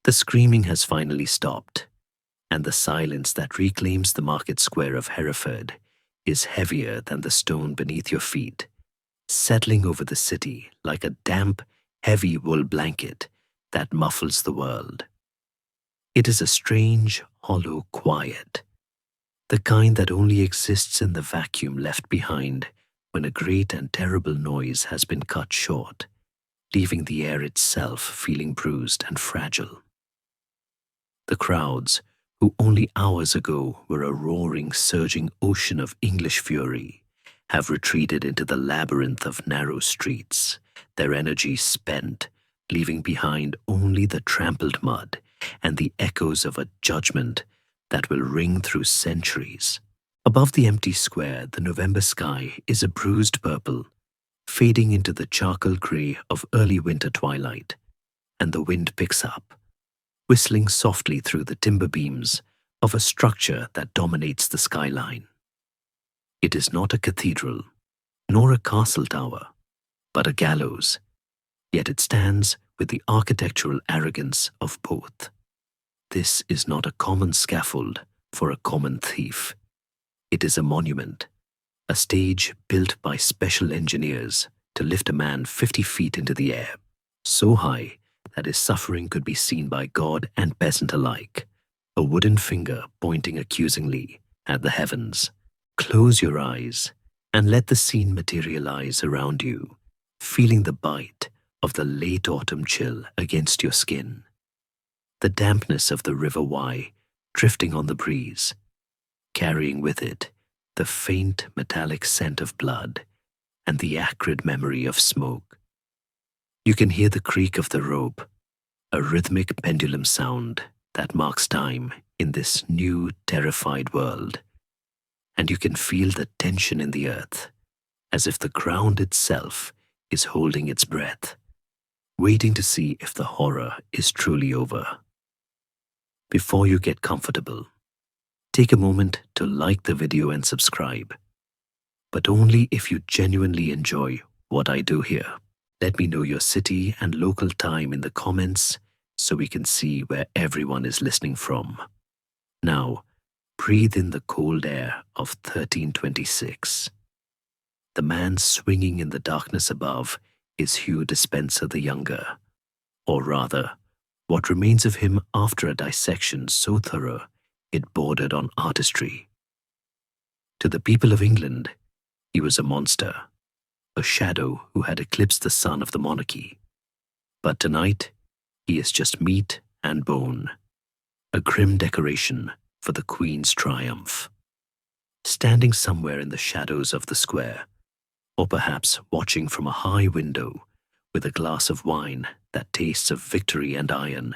The screaming has finally stopped, and the silence that reclaims the market square of Hereford is heavier than the stone beneath your feet, settling over the city like a damp, heavy wool blanket that muffles the world. It is a strange, hollow quiet, the kind that only exists in the vacuum left behind when a great and terrible noise has been cut short, leaving the air itself feeling bruised and fragile. The crowds, who only hours ago were a roaring, surging ocean of English fury, have retreated into the labyrinth of narrow streets, their energy spent, leaving behind only the trampled mud and the echoes of a judgment that will ring through centuries. Above the empty square, the November sky is a bruised purple, fading into the charcoal grey of early winter twilight, and the wind picks up, whistling softly through the timber beams of a structure that dominates the skyline. It is not a cathedral, nor a castle tower, but a gallows, yet it stands with the architectural arrogance of both. This is not a common scaffold for a common thief. It is a monument, a stage built by special engineers to lift a man 50 feet into the air, so high that his suffering could be seen by God and peasant alike, a wooden finger pointing accusingly at the heavens. Close your eyes and let the scene materialize around you, feeling the bite of the late autumn chill against your skin, the dampness of the River Wye drifting on the breeze, carrying with it the faint metallic scent of blood and the acrid memory of smoke. You can hear the creak of the rope, a rhythmic pendulum sound that marks time in this new, terrified world. And you can feel the tension in the earth, as if the ground itself is holding its breath, waiting to see if the horror is truly over. Before you get comfortable, take a moment to like the video and subscribe, but only if you genuinely enjoy what I do here. Let me know your city and local time in the comments so we can see where everyone is listening from. Now, breathe in the cold air of 1326. The man swinging in the darkness above is Hugh Despenser the Younger, or rather, what remains of him after a dissection so thorough it bordered on artistry. To the people of England, he was a monster, a shadow who had eclipsed the sun of the monarchy. But tonight, he is just meat and bone, a grim decoration for the Queen's triumph. Standing somewhere in the shadows of the square, or perhaps watching from a high window with a glass of wine that tastes of victory and iron,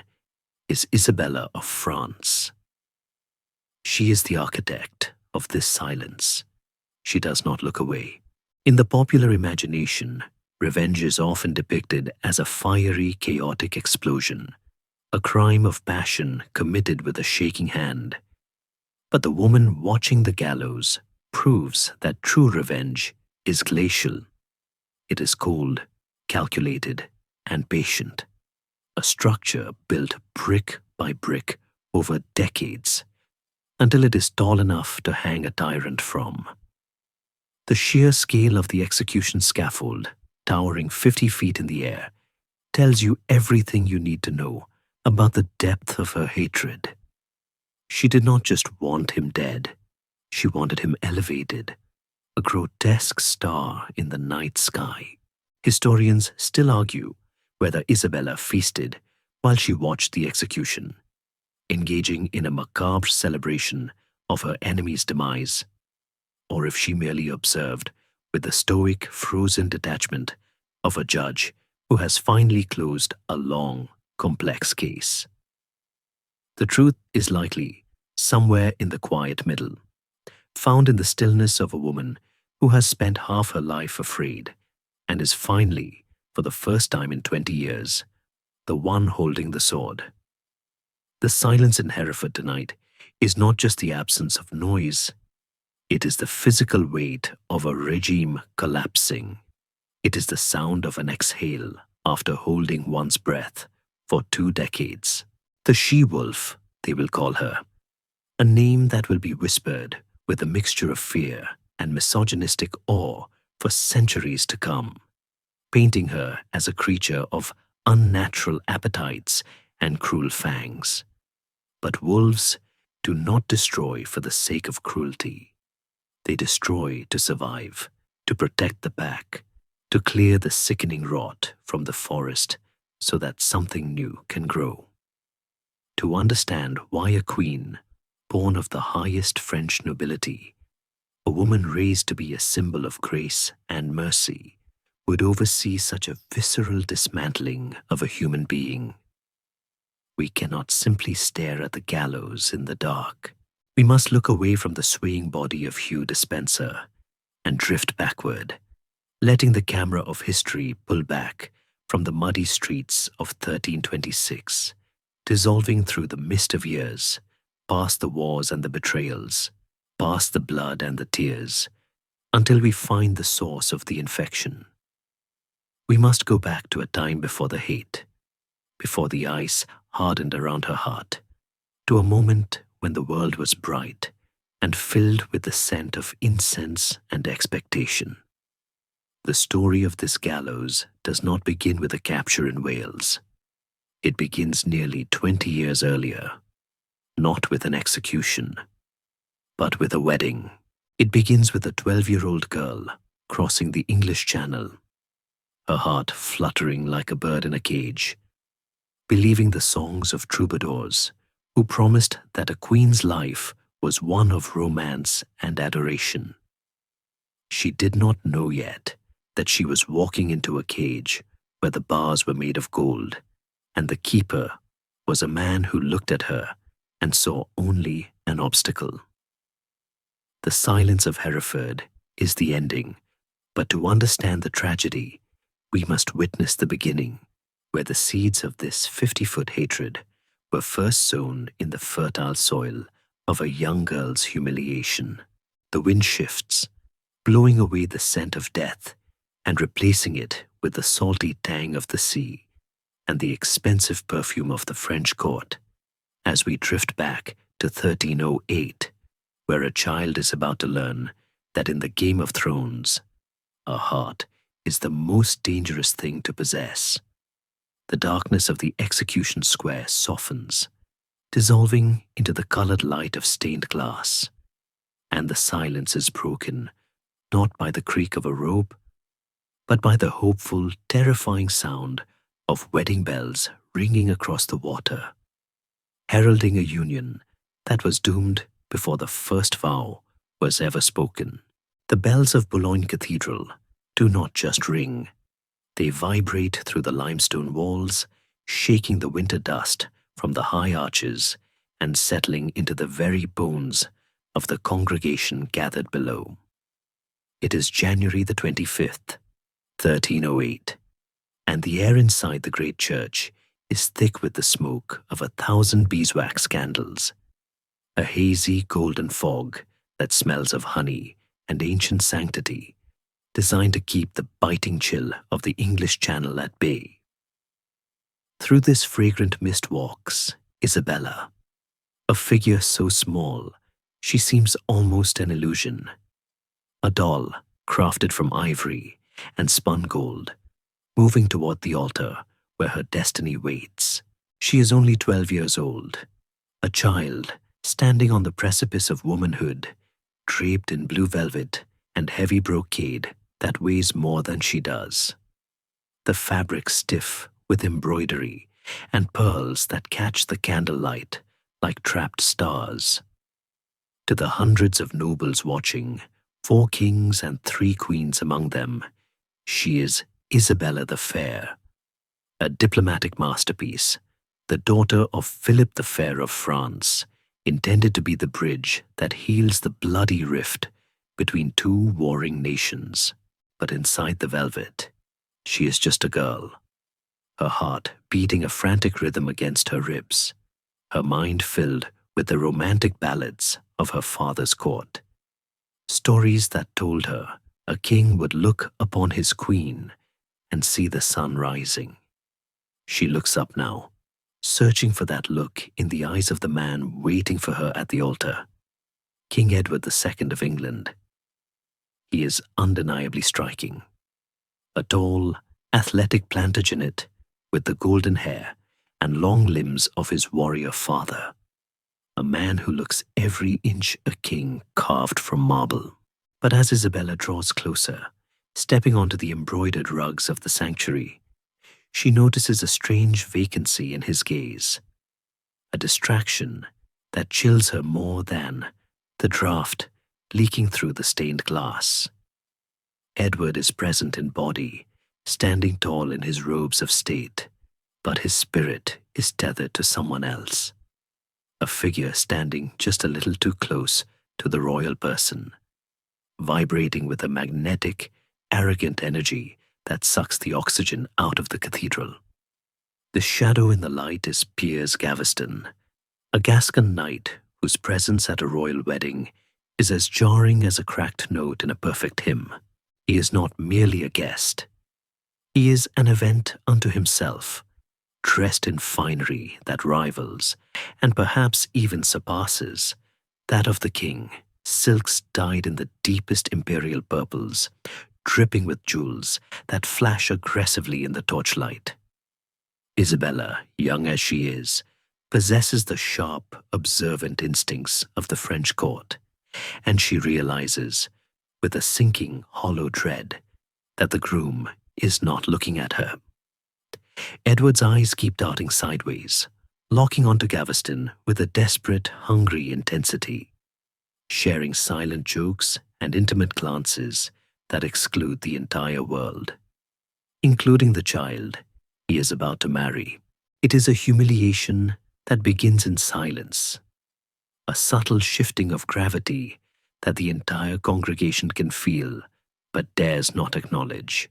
is Isabella of France. She is the architect of this silence. She does not look away. In the popular imagination, revenge is often depicted as a fiery, chaotic explosion, a crime of passion committed with a shaking hand. But the woman watching the gallows proves that true revenge is glacial. It is cold, calculated, and patient, a structure built brick by brick over decades, until it is tall enough to hang a tyrant from. The sheer scale of the execution scaffold, towering 50 feet in the air, tells you everything you need to know about the depth of her hatred. She did not just want him dead, she wanted him elevated, a grotesque star in the night sky. Historians still argue whether Isabella feasted while she watched the execution, engaging in a macabre celebration of her enemy's demise, or if she merely observed with the stoic, frozen detachment of a judge who has finally closed a long, complex case. The truth is likely somewhere in the quiet middle, found in the stillness of a woman who has spent half her life afraid and is finally, for the first time in 20 years, the one holding the sword. The silence in Hereford tonight is not just the absence of noise. It is the physical weight of a regime collapsing. It is the sound of an exhale after holding one's breath for 2 decades. The she-wolf, they will call her, a name that will be whispered with a mixture of fear and misogynistic awe for centuries to come, painting her as a creature of unnatural appetites and cruel fangs. But wolves do not destroy for the sake of cruelty. They destroy to survive, to protect the pack, to clear the sickening rot from the forest so that something new can grow. To understand why a queen, born of the highest French nobility, a woman raised to be a symbol of grace and mercy, would oversee such a visceral dismantling of a human being. We cannot simply stare at the gallows in the dark. We must look away from the swaying body of Hugh Despenser and drift backward, letting the camera of history pull back from the muddy streets of 1326, dissolving through the mist of years, past the wars and the betrayals, past the blood and the tears, until we find the source of the infection. We must go back to a time before the hate, before the ice hardened around her heart, to a moment when the world was bright and filled with the scent of incense and expectation. The story of this gallows does not begin with a capture in Wales. It begins nearly 20 years earlier, not with an execution, but with a wedding. It begins with a 12-year-old girl crossing the English Channel, her heart fluttering like a bird in a cage, believing the songs of troubadours who promised that a queen's life was one of romance and adoration. She did not know yet that she was walking into a cage where the bars were made of gold, and the keeper was a man who looked at her and saw only an obstacle. The silence of Hereford is the ending, but to understand the tragedy, we must witness the beginning, where the seeds of this 50-foot hatred were first sown in the fertile soil of a young girl's humiliation. The wind shifts, blowing away the scent of death and replacing it with the salty tang of the sea and the expensive perfume of the French court, as we drift back to 1308, where a child is about to learn that in the Game of Thrones, a heart is the most dangerous thing to possess. The darkness of the execution square softens, dissolving into the colored light of stained glass, and the silence is broken not by the creak of a rope, but by the hopeful, terrifying sound of wedding bells ringing across the water, heralding a union that was doomed before the first vow was ever spoken. The bells of Boulogne Cathedral do not just ring. They vibrate through the limestone walls, shaking the winter dust from the high arches and settling into the very bones of the congregation gathered below. It is January the 25th, 1308, and the air inside the great church is thick with the smoke of 1,000 beeswax candles, a hazy golden fog that smells of honey and ancient sanctity, designed to keep the biting chill of the English Channel at bay. Through this fragrant mist walks Isabella, a figure so small she seems almost an illusion, a doll crafted from ivory and spun gold, moving toward the altar where her destiny waits. She is only 12 years old, a child standing on the precipice of womanhood, draped in blue velvet and heavy brocade that weighs more than she does. The fabric stiff with embroidery and pearls that catch the candlelight like trapped stars. To the hundreds of nobles watching, 4 kings and 3 queens among them, she is Isabella the Fair, a diplomatic masterpiece, the daughter of Philip the Fair of France, intended to be the bridge that heals the bloody rift between 2 warring nations. But inside the velvet, she is just a girl, her heart beating a frantic rhythm against her ribs, her mind filled with the romantic ballads of her father's court, stories that told her a king would look upon his queen and see the sun rising. She looks up now, searching for that look in the eyes of the man waiting for her at the altar. King Edward II of England. He is undeniably striking. A tall, athletic Plantagenet with the golden hair and long limbs of his warrior father. A man who looks every inch a king carved from marble. But as Isabella draws closer, stepping onto the embroidered rugs of the sanctuary, she notices a strange vacancy in his gaze, a distraction that chills her more than the draught leaking through the stained glass. Edward is present in body, standing tall in his robes of state, but his spirit is tethered to someone else, a figure standing just a little too close to the royal person, vibrating with a magnetic, arrogant energy that sucks the oxygen out of the cathedral. The shadow in the light is Piers Gaveston, a Gascon knight whose presence at a royal wedding is as jarring as a cracked note in a perfect hymn. He is not merely a guest. He is an event unto himself, dressed in finery that rivals, and perhaps even surpasses, that of the king, silks dyed in the deepest imperial purples, dripping with jewels that flash aggressively in the torchlight. Isabella, young as she is, possesses the sharp, observant instincts of the French court, and she realizes, with a sinking, hollow dread, that the groom is not looking at her. Edward's eyes keep darting sideways, locking onto Gaveston with a desperate, hungry intensity, sharing silent jokes and intimate glances that exclude the entire world, including the child he is about to marry. It is a humiliation that begins in silence, a subtle shifting of gravity that the entire congregation can feel but dares not acknowledge.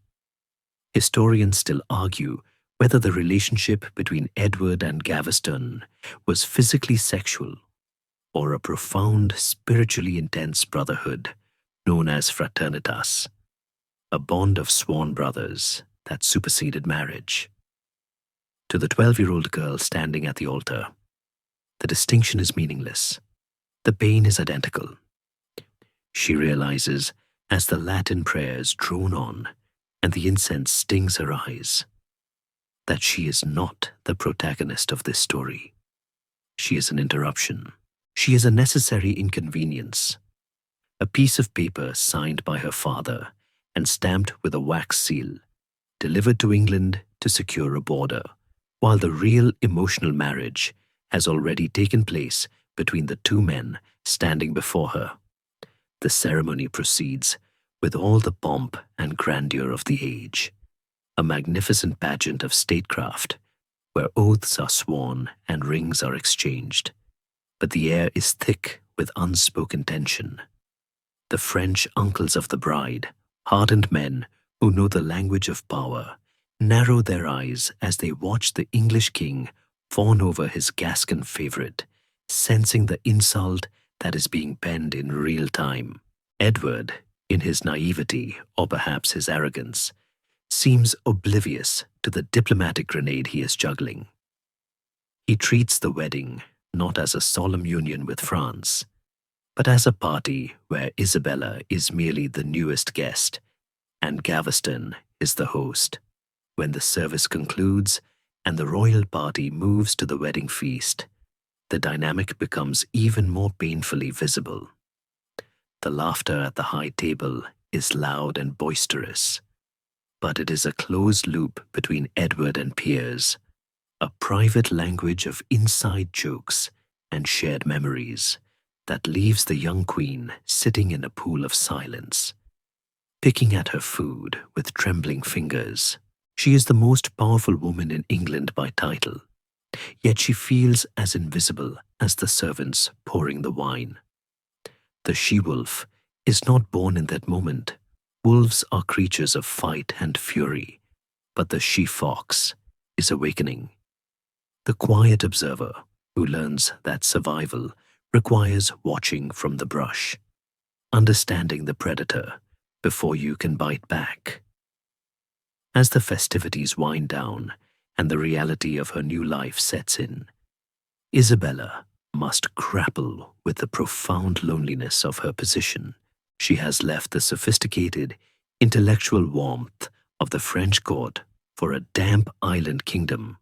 Historians still argue whether the relationship between Edward and Gaveston was physically sexual or a profound, spiritually intense brotherhood known as fraternitas, a bond of sworn brothers that superseded marriage. To the 12-year-old girl standing at the altar, the distinction is meaningless. The pain is identical. She realizes as the Latin prayers drone on and the incense stings her eyes, that she is not the protagonist of this story. She is an interruption. She is a necessary inconvenience, a piece of paper signed by her father and stamped with a wax seal, delivered to England to secure a border, while the real emotional marriage has already taken place between the two men standing before her. The ceremony proceeds with all the pomp and grandeur of the age, a magnificent pageant of statecraft where oaths are sworn and rings are exchanged, but the air is thick with unspoken tension. The French uncles of the bride, hardened men who know the language of power, narrow their eyes as they watch the English king fawn over his Gascon favorite, sensing the insult that is being penned in real time. Edward, in his naivety or perhaps his arrogance, seems oblivious to the diplomatic grenade he is juggling. He treats the wedding not as a solemn union with France, but as a party where Isabella is merely the newest guest and Gaveston is the host. When the service concludes and the royal party moves to the wedding feast, the dynamic becomes even more painfully visible. The laughter at the high table is loud and boisterous, but it is a closed loop between Edward and Piers, a private language of inside jokes and shared memories that leaves the young queen sitting in a pool of silence, picking at her food with trembling fingers. She is the most powerful woman in England by title, yet she feels as invisible as the servants pouring the wine. The she-wolf is not born in that moment. Wolves are creatures of fight and fury, but the she-fox is awakening. The quiet observer who learns that survival requires watching from the brush, understanding the predator before you can bite back. As the festivities wind down and the reality of her new life sets in. Isabella must grapple with the profound loneliness of her position. She has left the sophisticated, intellectual warmth of the French court for a damp island kingdom,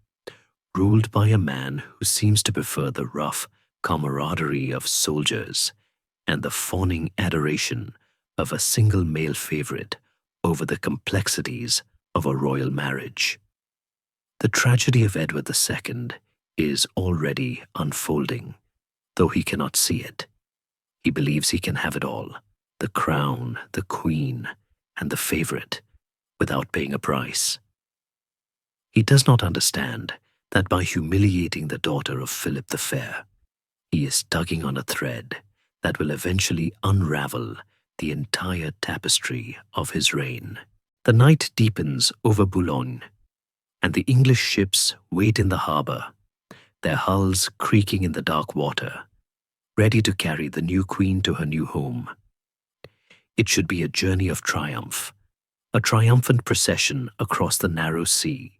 ruled by a man who seems to prefer the rough camaraderie of soldiers and the fawning adoration of a single male favorite over the complexities of a royal marriage. The tragedy of Edward II is already unfolding, though he cannot see it. He believes he can have it all, the crown, the queen, and the favorite, without paying a price. He does not understand that by humiliating the daughter of Philip the Fair, he is tugging on a thread that will eventually unravel the entire tapestry of his reign. The night deepens over Boulogne, and the English ships wait in the harbour, their hulls creaking in the dark water, ready to carry the new queen to her new home. It should be a journey of triumph, a triumphant procession across the narrow sea.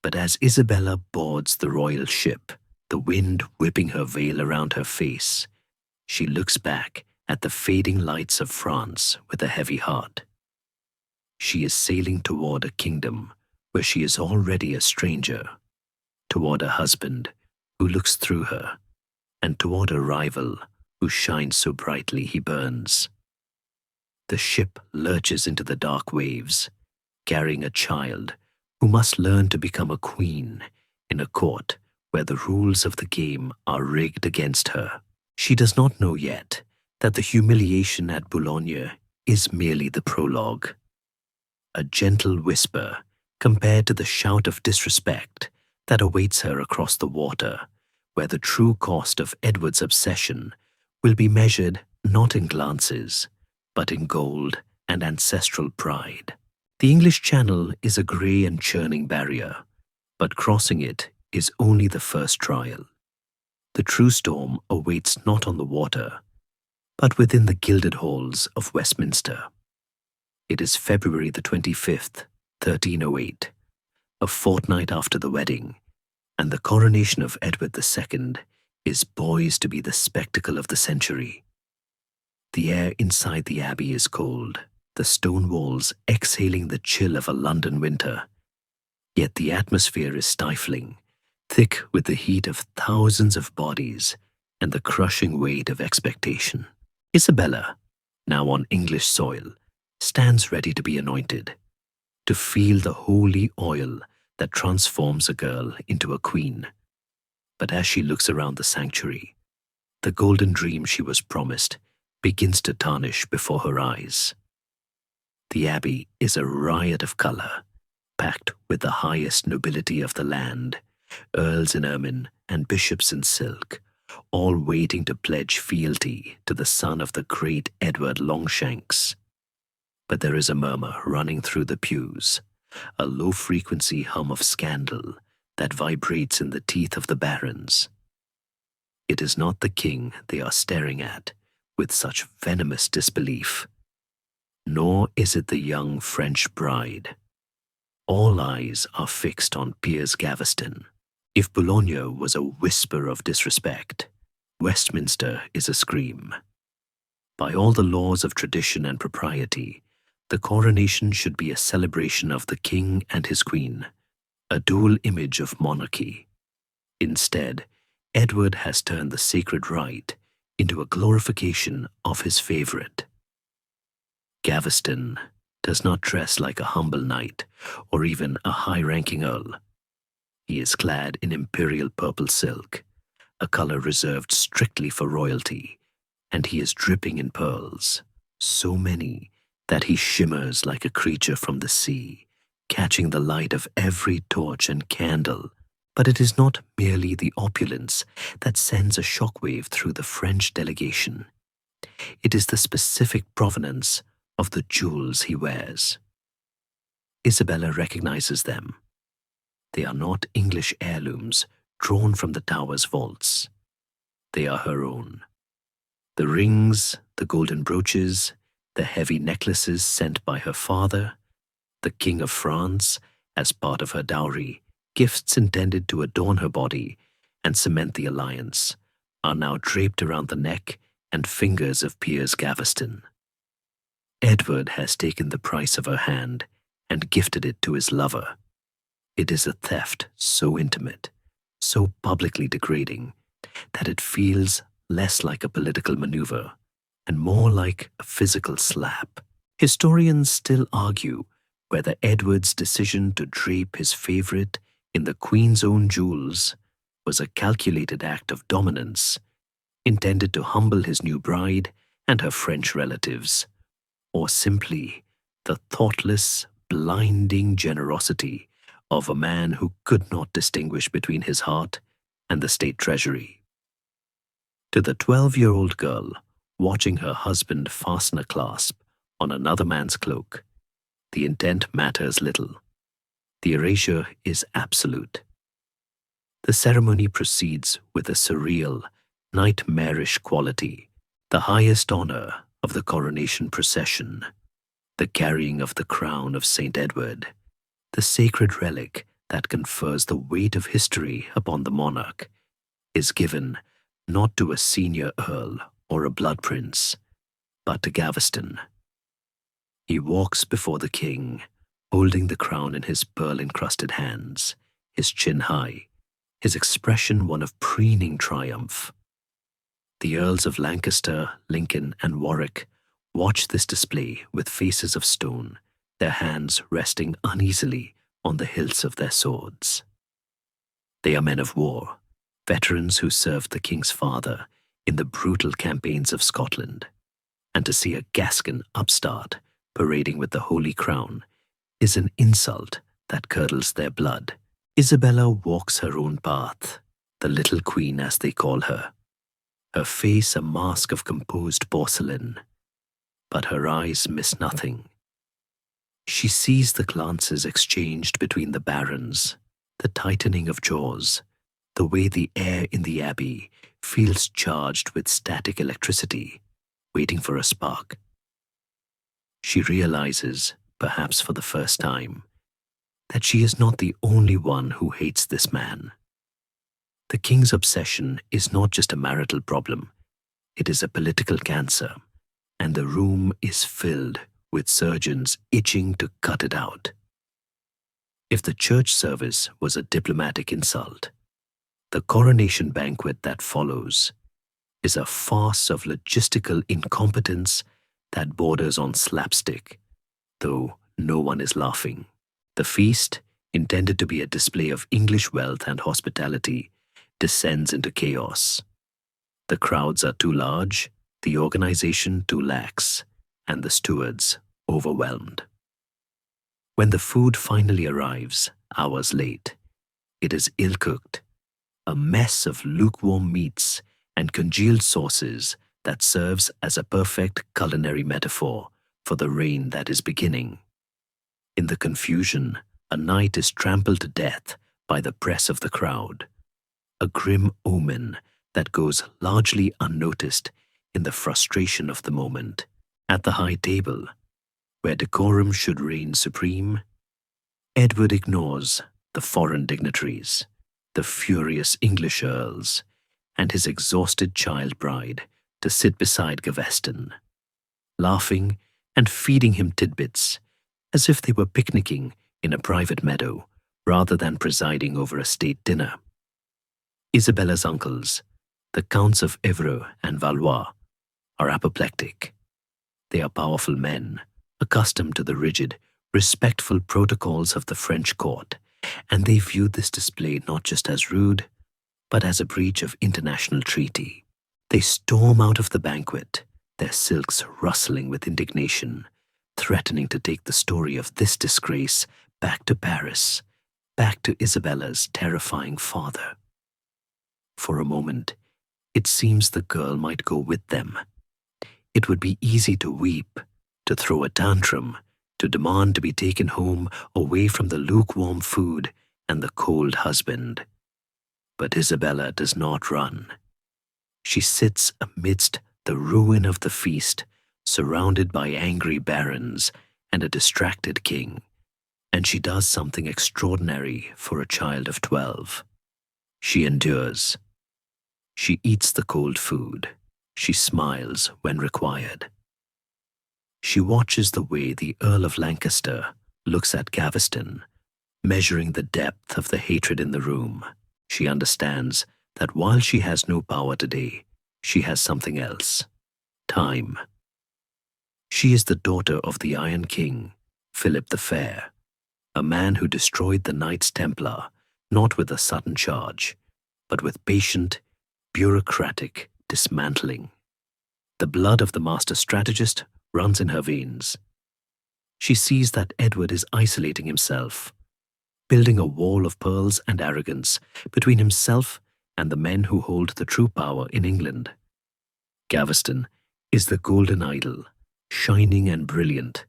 But as Isabella boards the royal ship, the wind whipping her veil around her face, she looks back at the fading lights of France with a heavy heart. She is sailing toward a kingdom where she is already a stranger, toward a husband who looks through her, and toward a rival who shines so brightly he burns. The ship lurches into the dark waves, carrying a child who must learn to become a queen in a court where the rules of the game are rigged against her. She does not know yet that the humiliation at Boulogne is merely the prologue, a gentle whisper compared to the shout of disrespect that awaits her across the water, where the true cost of Edward's obsession will be measured not in glances, but in gold and ancestral pride. The English Channel is a grey and churning barrier, but crossing it is only the first trial. The true storm awaits not on the water, but within the gilded halls of Westminster. It is February the 25th, 1308, a fortnight after the wedding, and the coronation of Edward II is poised to be the spectacle of the century. The air inside the abbey is cold, the stone walls exhaling the chill of a London winter. Yet the atmosphere is stifling, thick with the heat of thousands of bodies and the crushing weight of expectation. Isabella, now on English soil, stands ready to be anointed, to feel the holy oil that transforms a girl into a queen. But as she looks around the sanctuary, the golden dream she was promised begins to tarnish before her eyes. The abbey is a riot of colour, packed with the highest nobility of the land, earls in ermine and bishops in silk, all waiting to pledge fealty to the son of the great Edward Longshanks. But there is a murmur running through the pews, a low-frequency hum of scandal that vibrates in the teeth of the barons. It is not the king they are staring at with such venomous disbelief, nor is it the young French bride. All eyes are fixed on Piers Gaveston. If Boulogne was a whisper of disrespect, Westminster is a scream. By all the laws of tradition and propriety, the coronation should be a celebration of the king and his queen, a dual image of monarchy. Instead, Edward has turned the sacred rite into a glorification of his favorite. Gaveston does not dress like a humble knight or even a high-ranking earl. He is clad in imperial purple silk, a color reserved strictly for royalty, and he is dripping in pearls, so many that he shimmers like a creature from the sea, catching the light of every torch and candle. But it is not merely the opulence that sends a shockwave through the French delegation. It is the specific provenance of the jewels he wears. Isabella recognizes them. They are not English heirlooms drawn from the tower's vaults. They are her own. The rings, the golden brooches, the heavy necklaces sent by her father, the King of France, as part of her dowry, gifts intended to adorn her body and cement the alliance, are now draped around the neck and fingers of Piers Gaveston. Edward has taken the price of her hand and gifted it to his lover. It is a theft so intimate, so publicly degrading, that it feels less like a political maneuver and more like a physical slap. Historians still argue whether Edward's decision to drape his favorite in the Queen's own jewels was a calculated act of dominance intended to humble his new bride and her French relatives, or simply the thoughtless, blinding generosity of a man who could not distinguish between his heart and the state treasury. To the 12-year-old girl watching her husband fasten a clasp on another man's cloak, the intent matters little. The erasure is absolute. The ceremony proceeds with a surreal, nightmarish quality, the highest honor of the coronation procession, the carrying of the crown of St. Edward, the sacred relic that confers the weight of history upon the monarch, is given not to a senior earl or a blood prince, but to Gaveston. He walks before the king, holding the crown in his pearl-encrusted hands, his chin high, his expression one of preening triumph. The Earls of Lancaster, Lincoln, and Warwick watch this display with faces of stone, their hands resting uneasily on the hilts of their swords. They are men of war, veterans who served the king's father in the brutal campaigns of Scotland, and to see a Gascon upstart parading with the Holy Crown is an insult that curdles their blood. Isabella walks her own path, the little queen as they call her, her face a mask of composed porcelain, but her eyes miss nothing. She sees the glances exchanged between the barons, the tightening of jaws, the way the air in the abbey feels charged with static electricity, waiting for a spark. She realizes, perhaps for the first time, that she is not the only one who hates this man. The king's obsession is not just a marital problem, it is a political cancer, and the room is filled with surgeons itching to cut it out. If the church service was a diplomatic insult, the coronation banquet that follows is a farce of logistical incompetence that borders on slapstick, though no one is laughing. The feast, intended to be a display of English wealth and hospitality, descends into chaos. The crowds are too large, the organization too lax, and the stewards overwhelmed. When the food finally arrives, hours late, it is ill-cooked, a mess of lukewarm meats and congealed sauces that serves as a perfect culinary metaphor for the reign that is beginning. In the confusion, a knight is trampled to death by the press of the crowd, a grim omen that goes largely unnoticed in the frustration of the moment. At the high table, where decorum should reign supreme, Edward ignores the foreign dignitaries, the furious English earls, and his exhausted child bride to sit beside Gaveston, laughing and feeding him tidbits as if they were picnicking in a private meadow rather than presiding over a state dinner. Isabella's uncles, the Counts of Evreux and Valois, are apoplectic. They are powerful men, accustomed to the rigid, respectful protocols of the French court, and they view this display not just as rude, but as a breach of international treaty. They storm out of the banquet, their silks rustling with indignation, threatening to take the story of this disgrace back to Paris, back to Isabella's terrifying father. For a moment, it seems the girl might go with them. It would be easy to weep, to throw a tantrum, to demand to be taken home away from the lukewarm food and the cold husband. But Isabella does not run. She sits amidst the ruin of the feast, surrounded by angry barons and a distracted king, And she does something extraordinary for a child of 12. She endures. She eats the cold food. She smiles when required. She watches the way the Earl of Lancaster looks at Gaveston, measuring the depth of the hatred in the room. She understands that while she has no power today, she has something else: time. She is the daughter of the Iron King, Philip the Fair, a man who destroyed the Knights Templar not with a sudden charge, but with patient, bureaucratic dismantling. The blood of the master strategist runs in her veins. She sees that Edward is isolating himself, building a wall of pearls and arrogance between himself and the men who hold the true power in England. Gaveston is the golden idol, shining and brilliant,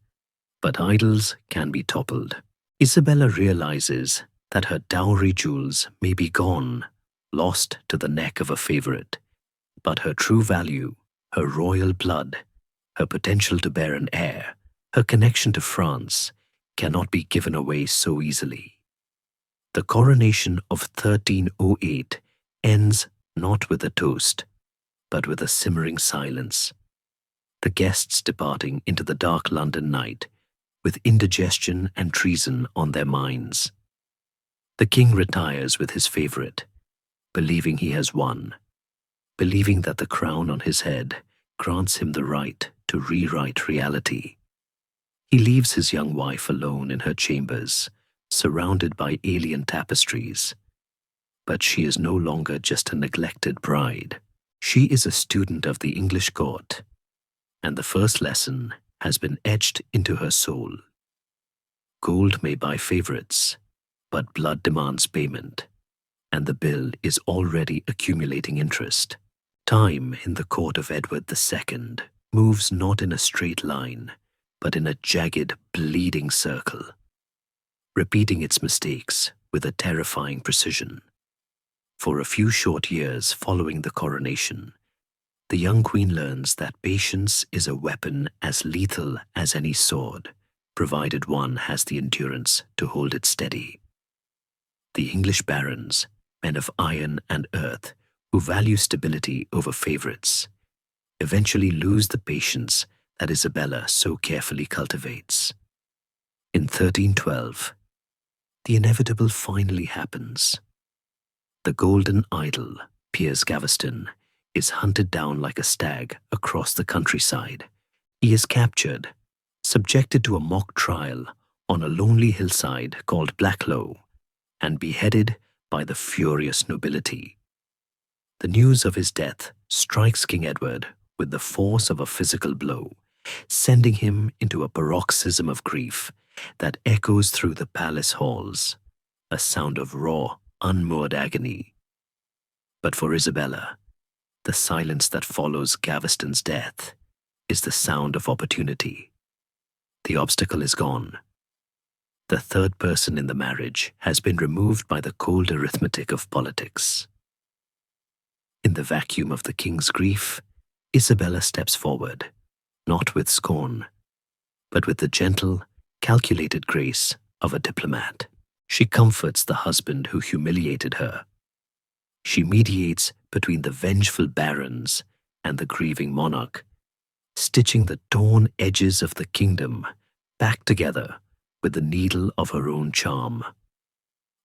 but idols can be toppled. Isabella realizes that her dowry jewels may be gone, lost to the neck of a favorite, but her true value, her royal blood, her potential to bear an heir, her connection to France, cannot be given away so easily. The coronation of 1308 ends not with a toast, but with a simmering silence. The guests departing into the dark London night, with indigestion and treason on their minds. The king retires with his favorite, believing he has won, believing that the crown on his head grants him the right to rewrite reality. He leaves his young wife alone in her chambers, surrounded by alien tapestries. But she is no longer just a neglected bride. She is a student of the English court, and the first lesson has been etched into her soul. Gold may buy favorites, but blood demands payment, and the bill is already accumulating interest. Time in the court of Edward II moves not in a straight line, but in a jagged, bleeding circle, repeating its mistakes with a terrifying precision. For a few short years following the coronation, the young queen learns that patience is a weapon as lethal as any sword, provided one has the endurance to hold it steady. The English barons, men of iron and earth, who value stability over favorites, eventually lose the patience that Isabella so carefully cultivates. In 1312, the inevitable finally happens. The golden idol, Piers Gaveston, is hunted down like a stag across the countryside. He is captured, subjected to a mock trial on a lonely hillside called Blacklow, and beheaded by the furious nobility. The news of his death strikes King Edward with the force of a physical blow, sending him into a paroxysm of grief that echoes through the palace halls, a sound of raw, unmoored agony. But for Isabella, the silence that follows Gaveston's death is the sound of opportunity. The obstacle is gone. The third person in the marriage has been removed by the cold arithmetic of politics. In the vacuum of the king's grief, Isabella steps forward, not with scorn, but with the gentle, calculated grace of a diplomat. She comforts the husband who humiliated her. She mediates between the vengeful barons and the grieving monarch, stitching the torn edges of the kingdom back together with the needle of her own charm.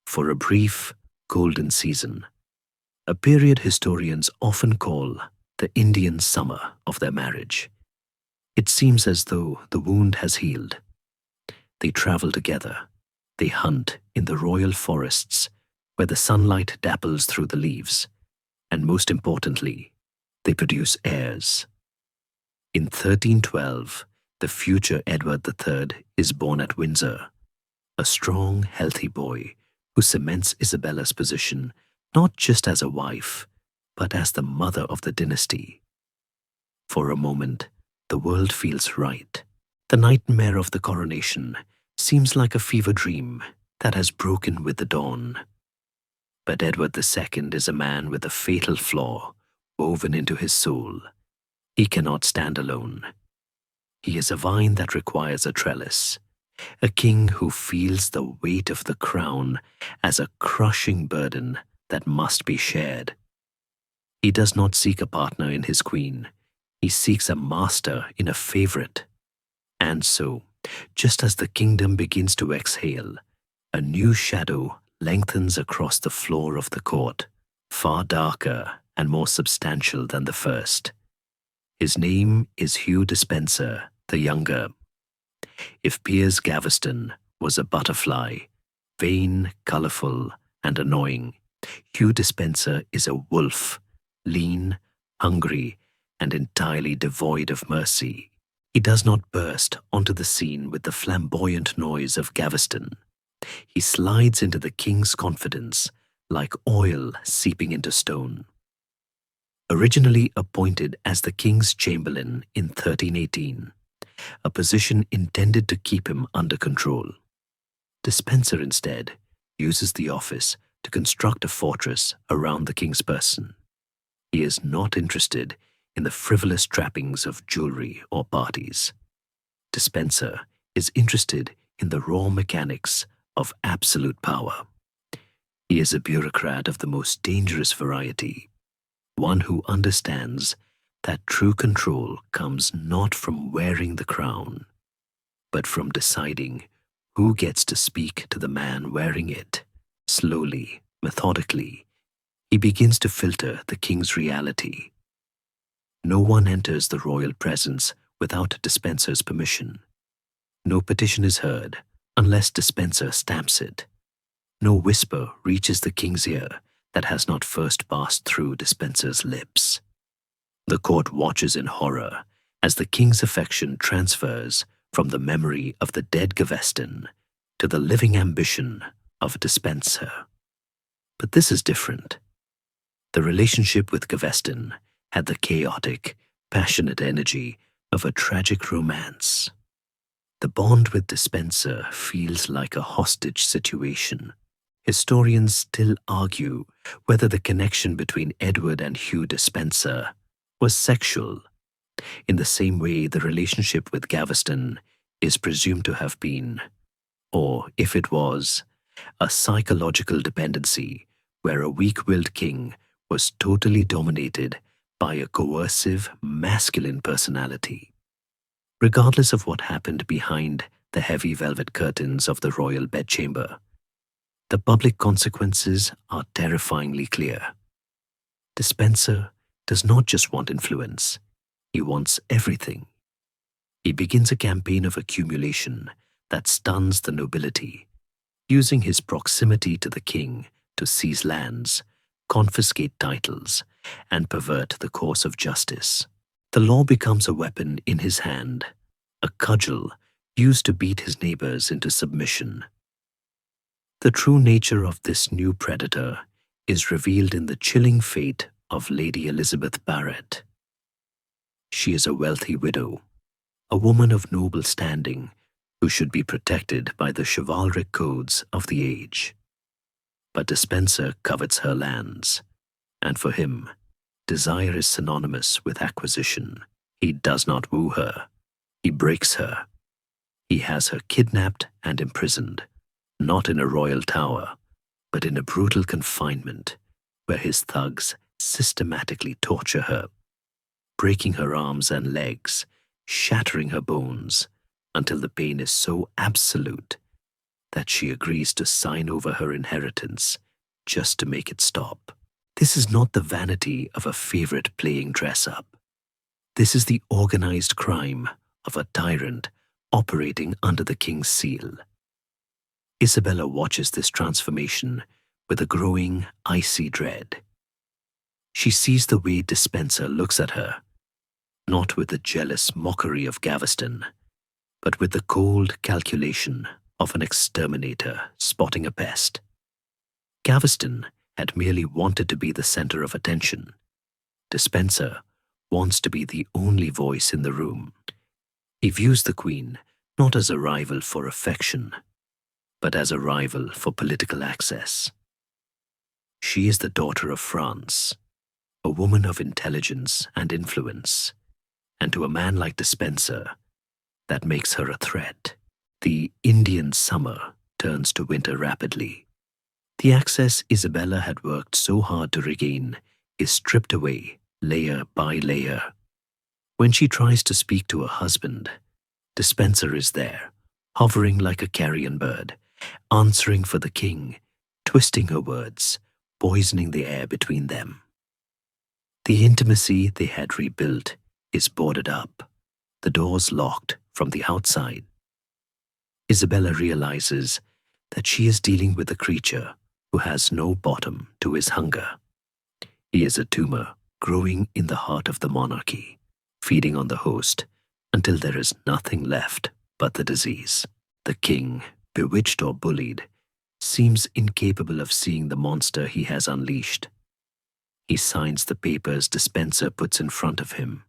For a brief, golden season, a period historians often call the Indian summer of their marriage, it seems as though the wound has healed. They travel together. They hunt in the royal forests where the sunlight dapples through the leaves, and most importantly, they produce heirs. In 1312, the future Edward III is born at Windsor, a strong, healthy boy who cements Isabella's position not just as a wife, but as the mother of the dynasty. For a moment, the world feels right. The nightmare of the coronation seems like a fever dream that has broken with the dawn. But Edward II is a man with a fatal flaw woven into his soul. He cannot stand alone. He is a vine that requires a trellis, a king who feels the weight of the crown as a crushing burden that must be shared. He does not seek a partner in his queen, he seeks a master in a favorite. And so, just as the kingdom begins to exhale, a new shadow lengthens across the floor of the court, far darker and more substantial than the first. His name is Hugh Despenser the Younger. If Piers Gaveston was a butterfly, vain, colorful, and annoying, Hugh Despenser is a wolf, lean, hungry, and entirely devoid of mercy. He does not burst onto the scene with the flamboyant noise of Gaveston. He slides into the king's confidence like oil seeping into stone. Originally appointed as the king's chamberlain in 1318, a position intended to keep him under control, Despenser instead uses the office to construct a fortress around the king's person. He is not interested in the frivolous trappings of jewelry or parties. Despenser is interested in the raw mechanics of absolute power. He is a bureaucrat of the most dangerous variety, one who understands that true control comes not from wearing the crown, but from deciding who gets to speak to the man wearing it. Slowly, methodically, he begins to filter the king's reality. No one enters the royal presence without Despenser's permission. No petition is heard unless Despenser stamps it. No whisper reaches the king's ear that has not first passed through Despenser's lips. The court watches in horror as the king's affection transfers from the memory of the dead Gaveston to the living ambition of Despenser. But this is different. The relationship with Gaveston had the chaotic, passionate energy of a tragic romance. The bond with Despenser feels like a hostage situation. Historians still argue whether the connection between Edward and Hugh Despenser was sexual, in the same way the relationship with Gaveston is presumed to have been, or if it was, a psychological dependency where a weak-willed king was totally dominated by a coercive, masculine personality. Regardless of what happened behind the heavy velvet curtains of the royal bedchamber, the public consequences are terrifyingly clear. Despenser does not just want influence, he wants everything. He begins a campaign of accumulation that stuns the nobility, using his proximity to the king to seize lands, confiscate titles, and pervert the course of justice. The law becomes a weapon in his hand, a cudgel used to beat his neighbors into submission. The true nature of this new predator is revealed in the chilling fate of Lady Elizabeth Barrett. She is a wealthy widow, a woman of noble standing who should be protected by the chivalric codes of the age. But Despenser covets her lands, and for him, desire is synonymous with acquisition. He does not woo her, he breaks her. He has her kidnapped and imprisoned, not in a royal tower, but in a brutal confinement where his thugs systematically torture her, breaking her arms and legs, shattering her bones, until the pain is so absolute that she agrees to sign over her inheritance just to make it stop. This is not the vanity of a favorite playing dress-up. This is the organized crime of a tyrant operating under the king's seal. Isabella watches this transformation with a growing, icy dread. She sees the way Despenser looks at her, not with the jealous mockery of Gaveston, but with the cold calculation of an exterminator spotting a pest. Gaveston had merely wanted to be the center of attention. Despenser wants to be the only voice in the room. He views the queen not as a rival for affection, but as a rival for political access. She is the daughter of France, a woman of intelligence and influence, and to a man like Despenser, that makes her a threat. The Indian summer turns to winter rapidly. The access Isabella had worked so hard to regain is stripped away layer by layer. When she tries to speak to her husband, Despenser is there, hovering like a carrion bird, answering for the king, twisting her words, poisoning the air between them. The intimacy they had rebuilt is boarded up, the doors locked from the outside. Isabella realizes that she is dealing with a creature who has no bottom to his hunger. He is a tumor growing in the heart of the monarchy, feeding on the host until there is nothing left but the disease. The king, bewitched or bullied, seems incapable of seeing the monster he has unleashed. He signs the papers Despenser puts in front of him.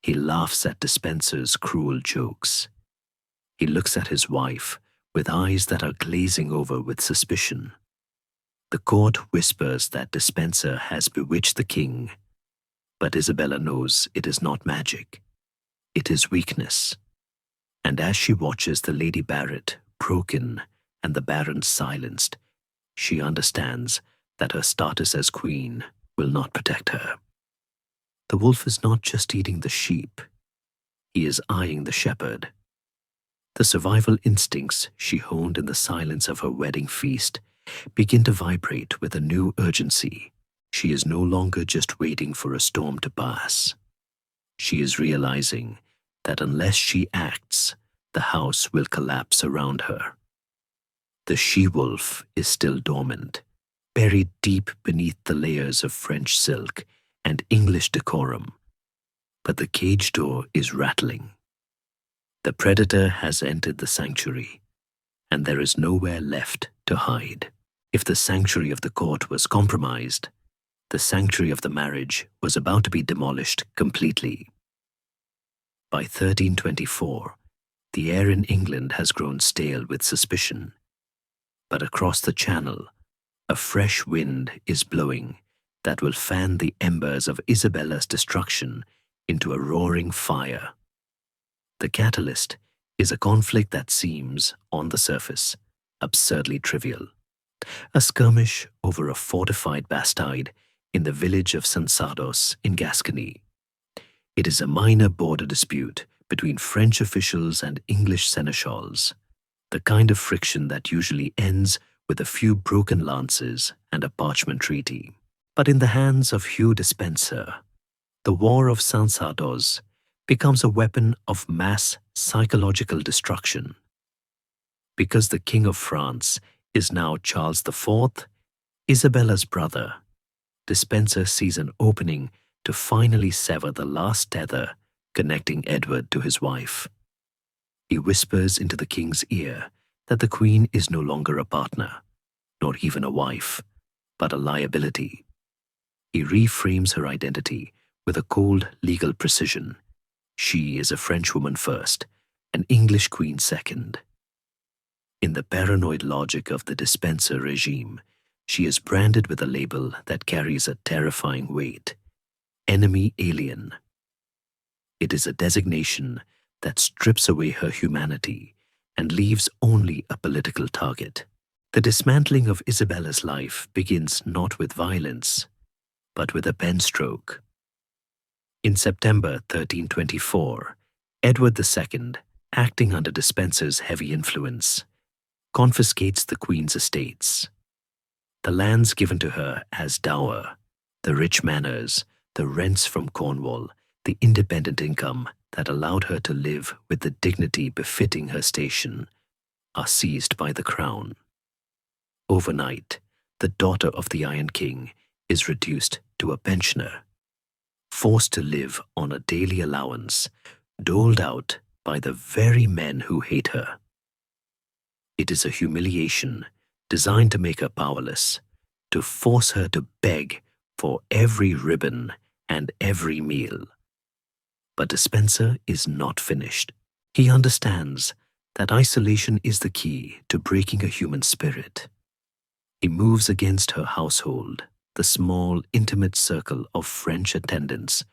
He laughs at Despenser's cruel jokes. He looks at his wife with eyes that are glazing over with suspicion. The court whispers that Despenser has bewitched the king, but Isabella knows it is not magic. It is weakness. And as she watches the Lady Barrett broken and the Baron silenced, she understands that her status as queen will not protect her. The wolf is not just eating the sheep, he is eyeing the shepherd. The survival instincts she honed in the silence of her wedding feast begin to vibrate with a new urgency. She is no longer just waiting for a storm to pass. She is realizing that unless she acts, the house will collapse around her. The she-wolf is still dormant, buried deep beneath the layers of French silk and English decorum, but the cage door is rattling. The predator has entered the sanctuary, and there is nowhere left to hide. If the sanctuary of the court was compromised, the sanctuary of the marriage was about to be demolished completely. By 1324, the air in England has grown stale with suspicion, but across the Channel, a fresh wind is blowing that will fan the embers of Isabella's destruction into a roaring fire. The catalyst is a conflict that seems, on the surface, absurdly trivial. A skirmish over a fortified bastide in the village of Sansados in Gascony. It is a minor border dispute between French officials and English seneschals, the kind of friction that usually ends with a few broken lances and a parchment treaty. But in the hands of Hugh Despenser, the War of Sansados becomes a weapon of mass psychological destruction. Because the King of France is now Charles IV, Isabella's brother, Despenser sees an opening to finally sever the last tether connecting Edward to his wife. He whispers into the king's ear that the queen is no longer a partner, nor even a wife, but a liability. He reframes her identity with a cold legal precision. She is a Frenchwoman first, an English queen second. In the paranoid logic of the Despenser regime, she is branded with a label that carries a terrifying weight: enemy alien. It is a designation that strips away her humanity and leaves only a political target. The dismantling of Isabella's life begins not with violence, but with a pen stroke. In September 1324, Edward II, acting under Despenser's heavy influence, confiscates the queen's estates. The lands given to her as dower, the rich manors, the rents from Cornwall, the independent income that allowed her to live with the dignity befitting her station, are seized by the crown. Overnight, the daughter of the Iron King is reduced to a pensioner, forced to live on a daily allowance doled out by the very men who hate her. It is a humiliation designed to make her powerless, to force her to beg for every ribbon and every meal. But Despenser is not finished. He understands that isolation is the key to breaking a human spirit. He moves against her household, the small, intimate circle of French attendants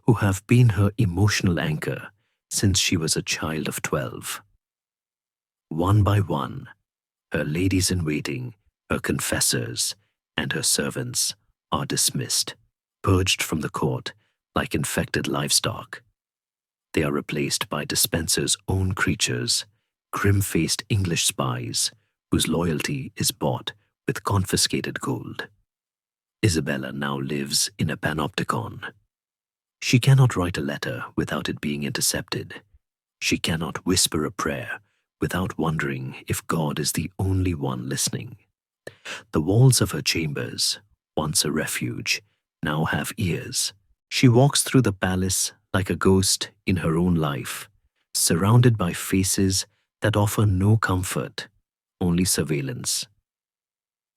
who have been her emotional anchor since she was a child of 12. One by one, her ladies-in-waiting, her confessors, and her servants are dismissed, purged from the court like infected livestock. They are replaced by Despenser's own creatures, grim-faced English spies whose loyalty is bought with confiscated gold. Isabella now lives in a panopticon. She cannot write a letter without it being intercepted. She cannot whisper a prayer without wondering if God is the only one listening. The walls of her chambers, once a refuge, now have ears. She walks through the palace like a ghost in her own life, surrounded by faces that offer no comfort, only surveillance.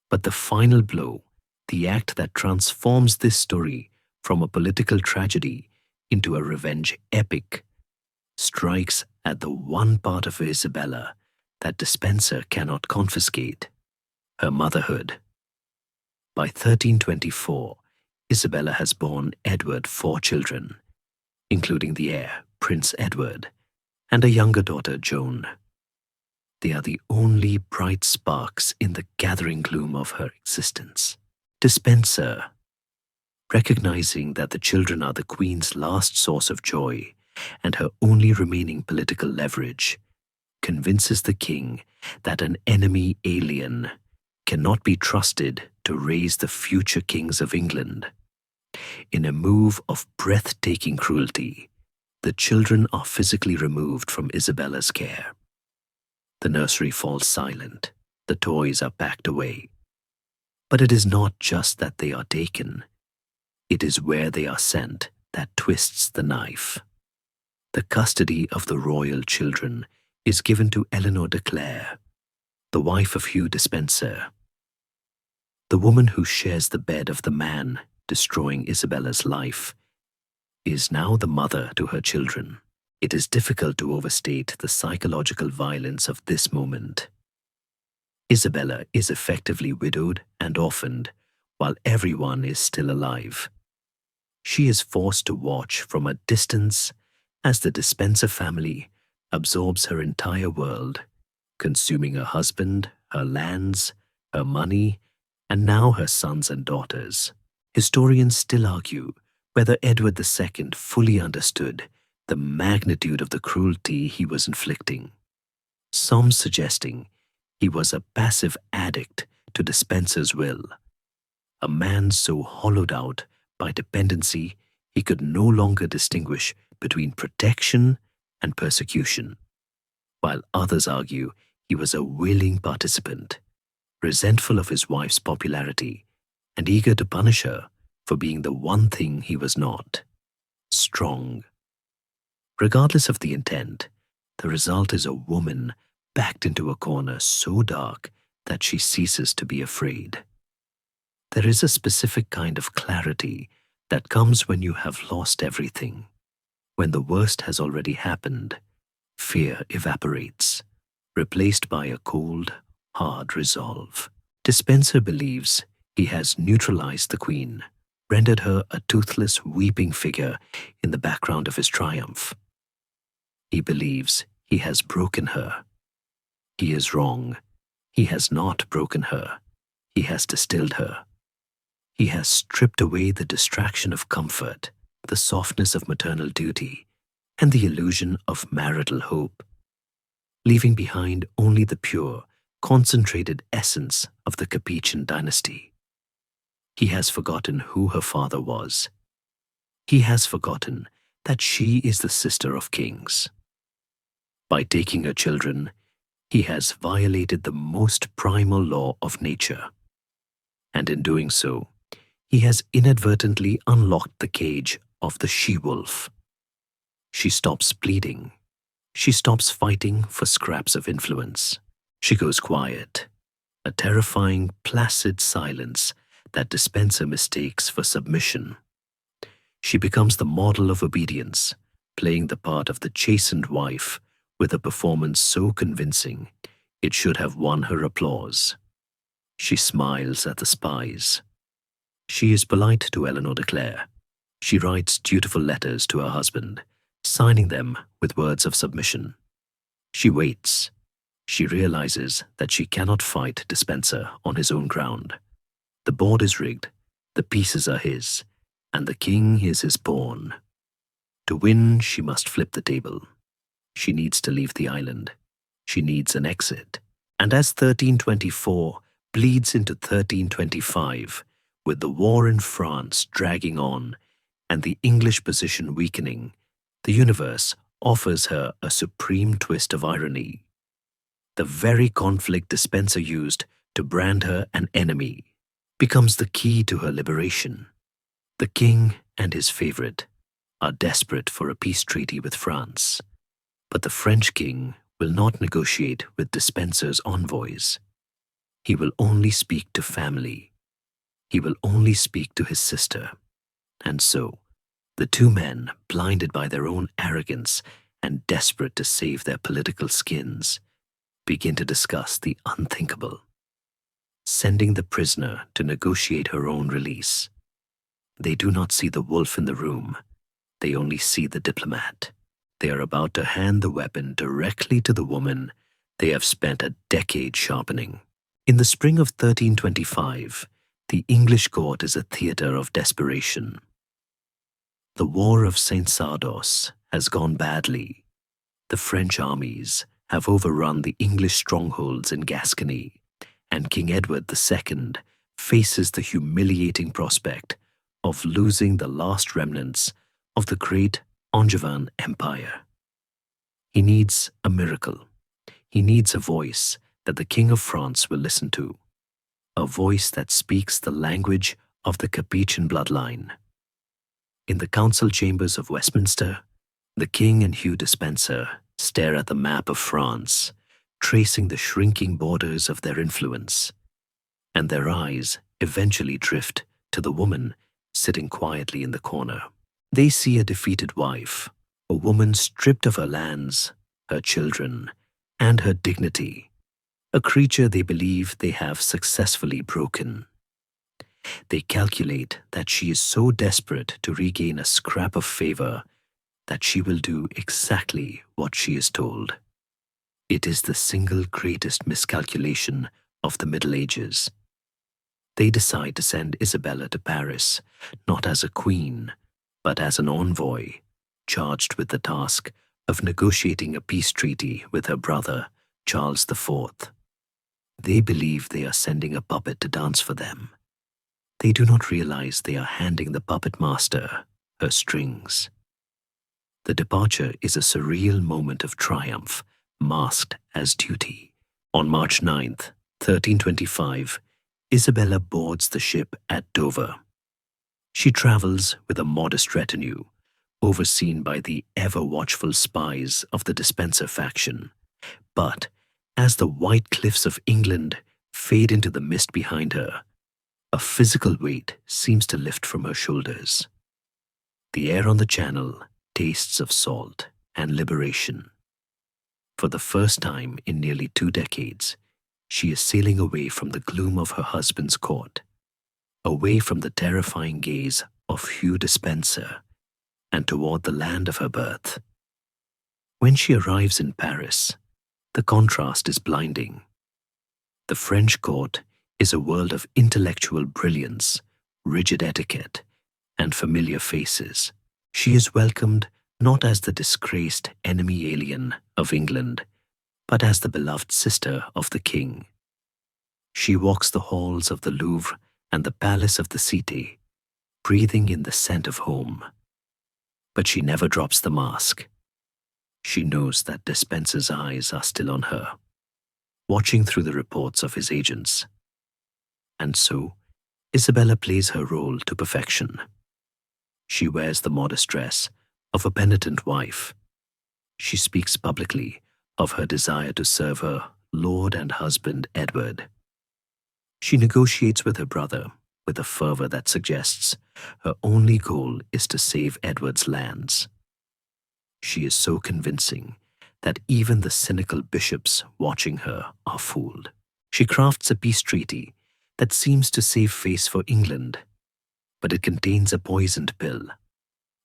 But the final blow, the act that transforms this story from a political tragedy into a revenge epic, strikes at the one part of Isabella that Despenser cannot confiscate: her motherhood. By 1324, Isabella has borne Edward 4 children, including the heir, Prince Edward, and a younger daughter, Joan. They are the only bright sparks in the gathering gloom of her existence. Despenser, recognizing that the children are the Queen's last source of joy and her only remaining political leverage, convinces the king that an enemy alien cannot be trusted to raise the future kings of England. In a move of breathtaking cruelty, the children are physically removed from Isabella's care. The nursery falls silent, the toys are packed away. But it is not just that they are taken, it is where they are sent that twists the knife. The custody of the royal children is given to Eleanor de Clare, the wife of Hugh Despenser. The woman who shares the bed of the man destroying Isabella's life is now the mother to her children. It is difficult to overstate the psychological violence of this moment. Isabella is effectively widowed and orphaned while everyone is still alive. She is forced to watch from a distance as the Despenser family absorbs her entire world, consuming her husband, her lands, her money, and now her sons and daughters. Historians still argue whether Edward II fully understood the magnitude of the cruelty he was inflicting, some suggesting he was a passive addict to Despenser's will, a man so hollowed out by dependency he could no longer distinguish between protection and persecution, while others argue he was a willing participant, resentful of his wife's popularity and eager to punish her for being the one thing he was not: strong. Regardless of the intent, the result is a woman backed into a corner so dark that she ceases to be afraid. There is a specific kind of clarity that comes when you have lost everything. When the worst has already happened, fear evaporates, replaced by a cold, hard resolve. Despenser believes he has neutralized the Queen, rendered her a toothless, weeping figure in the background of his triumph. He believes he has broken her. He is wrong. He has not broken her. He has distilled her. He has stripped away the distraction of comfort, the softness of maternal duty, and the illusion of marital hope, leaving behind only the pure, concentrated essence of the Capetian dynasty. He has forgotten who her father was. He has forgotten that she is the sister of kings. By taking her children, he has violated the most primal law of nature. And in doing so, he has inadvertently unlocked the cage of the she-wolf. She stops pleading. She stops fighting for scraps of influence. She goes quiet, a terrifying, placid silence that Despenser mistakes for submission. She becomes the model of obedience, playing the part of the chastened wife with a performance so convincing it should have won her applause. She smiles at the spies. She is polite to Eleanor de Clare. She writes dutiful letters to her husband, signing them with words of submission. She waits, She realizes that she cannot fight Despenser on his own ground. The board is rigged, the pieces are his, and the king is his pawn. To win, she must flip the table. She needs to leave the island. She needs an exit. And as 1324 bleeds into 1325, with the war in France dragging on and the English position weakening, the universe offers her a supreme twist of irony. The very conflict Despenser used to brand her an enemy becomes the key to her liberation. The king and his favorite are desperate for a peace treaty with France, but the French king will not negotiate with Despenser's envoys. He will only speak to family. He will only speak to his sister. And so, the two men, blinded by their own arrogance and desperate to save their political skins, begin to discuss the unthinkable, sending the prisoner to negotiate her own release. They do not see the wolf in the room. They only see the diplomat. They are about to hand the weapon directly to the woman they have spent a decade sharpening. In the spring of 1325, the English court is a theater of desperation. The War of St. Sardos has gone badly. The French armies have overrun the English strongholds in Gascony, and King Edward II faces the humiliating prospect of losing the last remnants of the great Angevin Empire. He needs a miracle. He needs a voice that the King of France will listen to, a voice that speaks the language of the Capetian bloodline. In the council chambers of Westminster, the King and Hugh Despenser stare at the map of France, tracing the shrinking borders of their influence, and their eyes eventually drift to the woman sitting quietly in the corner. They see a defeated wife, a woman stripped of her lands, her children, and her dignity, a creature they believe they have successfully broken. They calculate that she is so desperate to regain a scrap of favor that she will do exactly what she is told. It is the single greatest miscalculation of the Middle Ages. They decide to send Isabella to Paris, not as a queen, but as an envoy, charged with the task of negotiating a peace treaty with her brother, Charles IV. They believe they are sending a puppet to dance for them. They do not realize they are handing the puppet master her strings. The departure is a surreal moment of triumph, masked as duty. On March 9th, 1325, Isabella boards the ship at Dover. She travels with a modest retinue, overseen by the ever-watchful spies of the Despenser faction. But as the white cliffs of England fade into the mist behind her, a physical weight seems to lift from her shoulders. The air on the channel tastes of salt and liberation. For the first time in nearly 2 decades, she is sailing away from the gloom of her husband's court, away from the terrifying gaze of Hugh Despenser, and toward the land of her birth. When she arrives in Paris, the contrast is blinding. The French court is a world of intellectual brilliance, rigid etiquette, and familiar faces. She is welcomed not as the disgraced enemy alien of England, but as the beloved sister of the king. She walks the halls of the Louvre and the palace of the Cité, breathing in the scent of home. But she never drops the mask. She knows that Despenser's eyes are still on her, watching through the reports of his agents. And so, Isabella plays her role to perfection. She wears the modest dress of a penitent wife. She speaks publicly of her desire to serve her lord and husband Edward. She negotiates with her brother with a fervor that suggests her only goal is to save Edward's lands. She is so convincing that even the cynical bishops watching her are fooled. She crafts a peace treaty that seems to save face for England, but it contains a poisoned pill,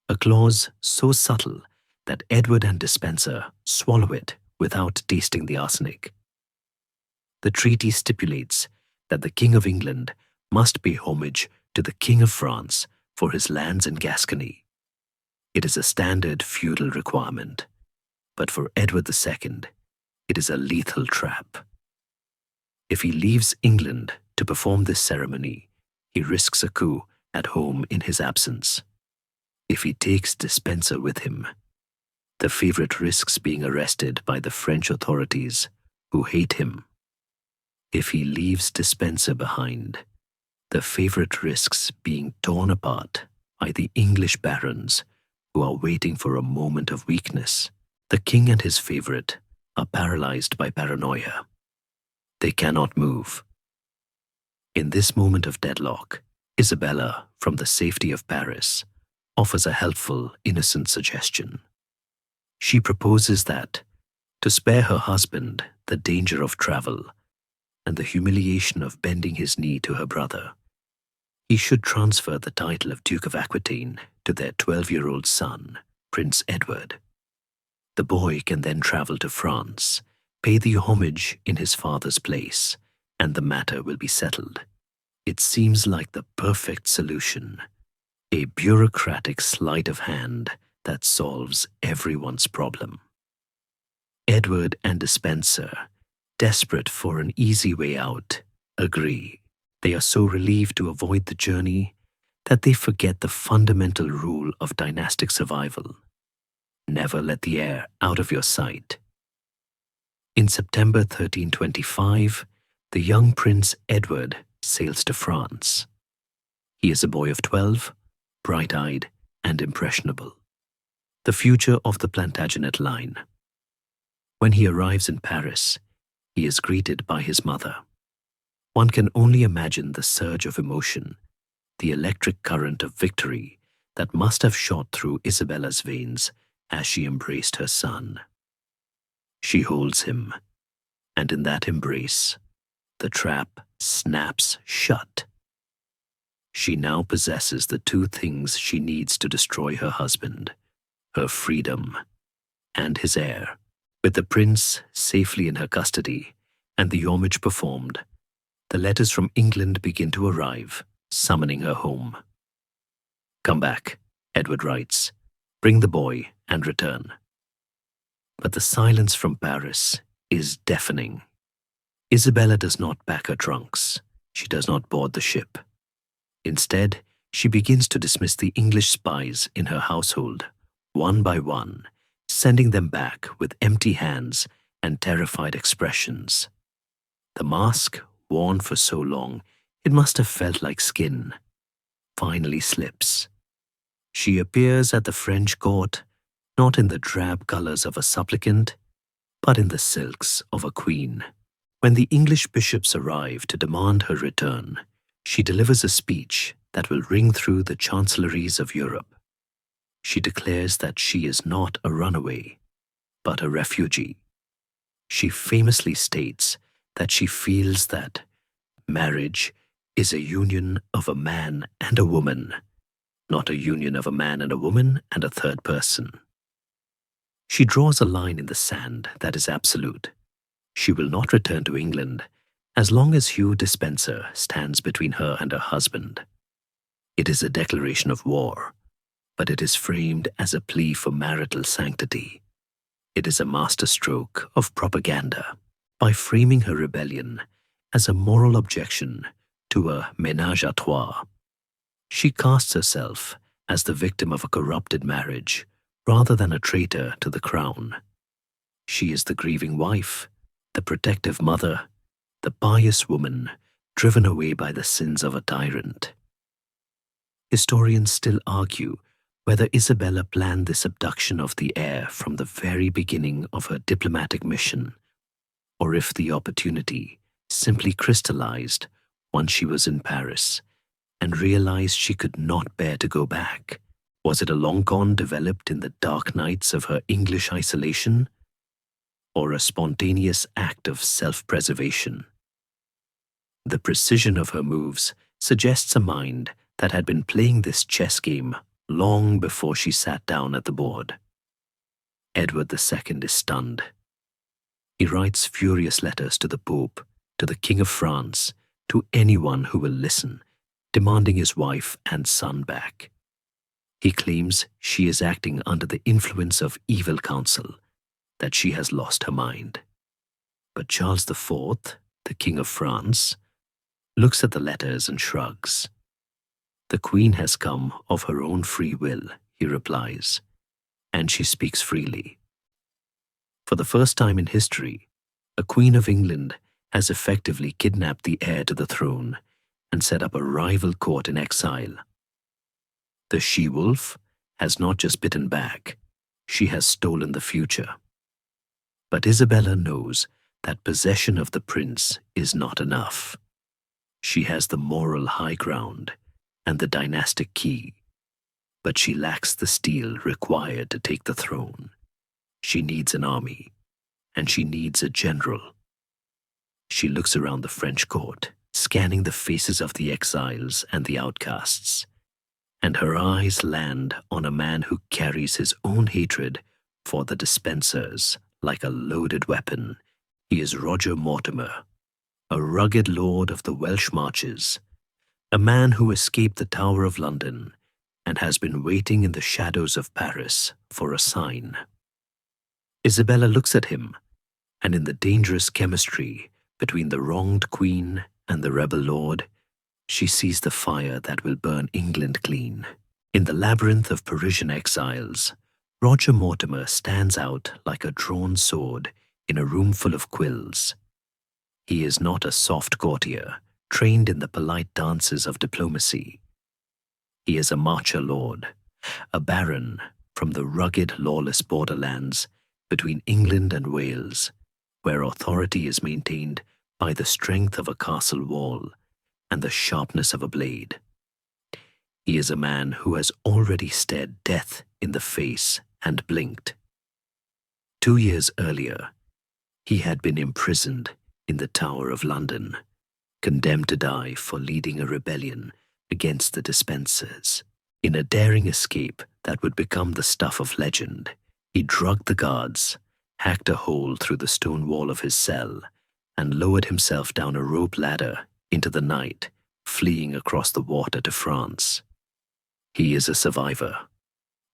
a clause so subtle that Edward and Despenser swallow it without tasting the arsenic. The treaty stipulates that the King of England must pay homage to the King of France for his lands in Gascony. It is a standard feudal requirement, but for Edward II, it is a lethal trap. If he leaves England to perform this ceremony, he risks a coup at home in his absence. If he takes Despenser with him, the favorite risks being arrested by the French authorities, who hate him. If he leaves Despenser behind, the favorite risks being torn apart by the English barons, who are waiting for a moment of weakness. The king and his favorite are paralyzed by paranoia. They cannot move. In this moment of deadlock, Isabella, from the safety of Paris, offers a helpful, innocent suggestion. She proposes that, to spare her husband the danger of travel and the humiliation of bending his knee to her brother, he should transfer the title of Duke of Aquitaine to their 12-year-old son, Prince Edward. The boy can then travel to France, pay the homage in his father's place, and the matter will be settled. It seems like the perfect solution, a bureaucratic sleight of hand that solves everyone's problem. Edward and Despenser, desperate for an easy way out, agree. They are so relieved to avoid the journey that they forget the fundamental rule of dynastic survival. Never let the heir out of your sight. In September 1325, the young Prince Edward sails to France. He is a boy of 12, bright-eyed and impressionable, the future of the Plantagenet line. When he arrives in Paris, he is greeted by his mother. One can only imagine the surge of emotion, the electric current of victory that must have shot through Isabella's veins as she embraced her son. She holds him, and in that embrace, the trap snaps shut. She now possesses the two things she needs to destroy her husband, her freedom and his heir. With the prince safely in her custody and the homage performed, the letters from England begin to arrive, summoning her home. "Come back," Edward writes. "Bring the boy and return." But the silence from Paris is deafening. Isabella does not pack her trunks. She does not board the ship. Instead, she begins to dismiss the English spies in her household, one by one, sending them back with empty hands and terrified expressions. The mask, worn for so long it must have felt like skin, finally slips. She appears at the French court, not in the drab colors of a supplicant, but in the silks of a queen. When the English bishops arrive to demand her return, she delivers a speech that will ring through the chancelleries of Europe. She declares that she is not a runaway, but a refugee. She famously states that she feels that marriage is a union of a man and a woman, not a union of a man and a woman and a third person. She draws a line in the sand that is absolute. She will not return to England as long as Hugh Despenser stands between her and her husband. It is a declaration of war, but it is framed as a plea for marital sanctity. It is a masterstroke of propaganda. By framing her rebellion as a moral objection to a ménage à trois, she casts herself as the victim of a corrupted marriage rather than a traitor to the crown. She is the grieving wife, the protective mother, the pious woman driven away by the sins of a tyrant. Historians still argue whether Isabella planned this abduction of the heir from the very beginning of her diplomatic mission, or if the opportunity simply crystallized once she was in Paris and realized she could not bear to go back. Was it a long con developed in the dark nights of her English isolation, or a spontaneous act of self-preservation? The precision of her moves suggests a mind that had been playing this chess game long before she sat down at the board. Edward II is stunned. He writes furious letters to the Pope, to the King of France, to anyone who will listen, demanding his wife and son back. He claims she is acting under the influence of evil counsel, that she has lost her mind. But Charles IV, the King of France, looks at the letters and shrugs. The Queen has come of her own free will, he replies, and she speaks freely. For the first time in history, a Queen of England has effectively kidnapped the heir to the throne and set up a rival court in exile. The she-wolf has not just bitten back, she has stolen the future. But Isabella knows that possession of the prince is not enough. She has the moral high ground and the dynastic key, but she lacks the steel required to take the throne. She needs an army, and she needs a general. She looks around the French court, scanning the faces of the exiles and the outcasts, and her eyes land on a man who carries his own hatred for the dispensers like a loaded weapon. He is Roger Mortimer, a rugged lord of the Welsh marches, a man who escaped the Tower of London and has been waiting in the shadows of Paris for a sign. Isabella looks at him, and in the dangerous chemistry between the wronged queen and the rebel lord, she sees the fire that will burn England clean. In the labyrinth of Parisian exiles, Roger Mortimer stands out like a drawn sword in a room full of quills. He is not a soft courtier, trained in the polite dances of diplomacy. He is a marcher lord, a baron from the rugged, lawless borderlands between England and Wales, where authority is maintained by the strength of a castle wall and the sharpness of a blade. He is a man who has already stared death in the face and blinked. 2 years earlier, he had been imprisoned in the Tower of London, condemned to die for leading a rebellion against the dispensers. In a daring escape that would become the stuff of legend, he drugged the guards, hacked a hole through the stone wall of his cell, and lowered himself down a rope ladder into the night, fleeing across the water to France. He is a survivor,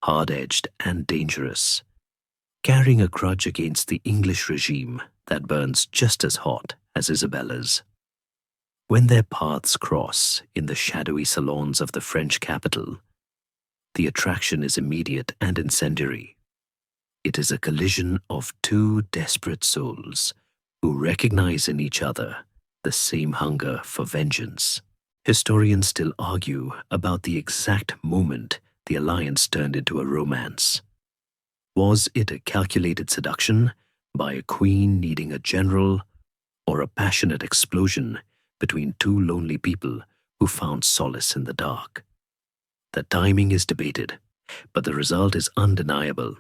hard-edged and dangerous, carrying a grudge against the English regime that burns just as hot as Isabella's. When their paths cross in the shadowy salons of the French capital, the attraction is immediate and incendiary. It is a collision of two desperate souls who recognize in each other the same hunger for vengeance. Historians still argue about the exact moment the alliance turned into a romance. Was it a calculated seduction by a queen needing a general, or a passionate explosion between two lonely people who found solace in the dark? The timing is debated, but the result is undeniable.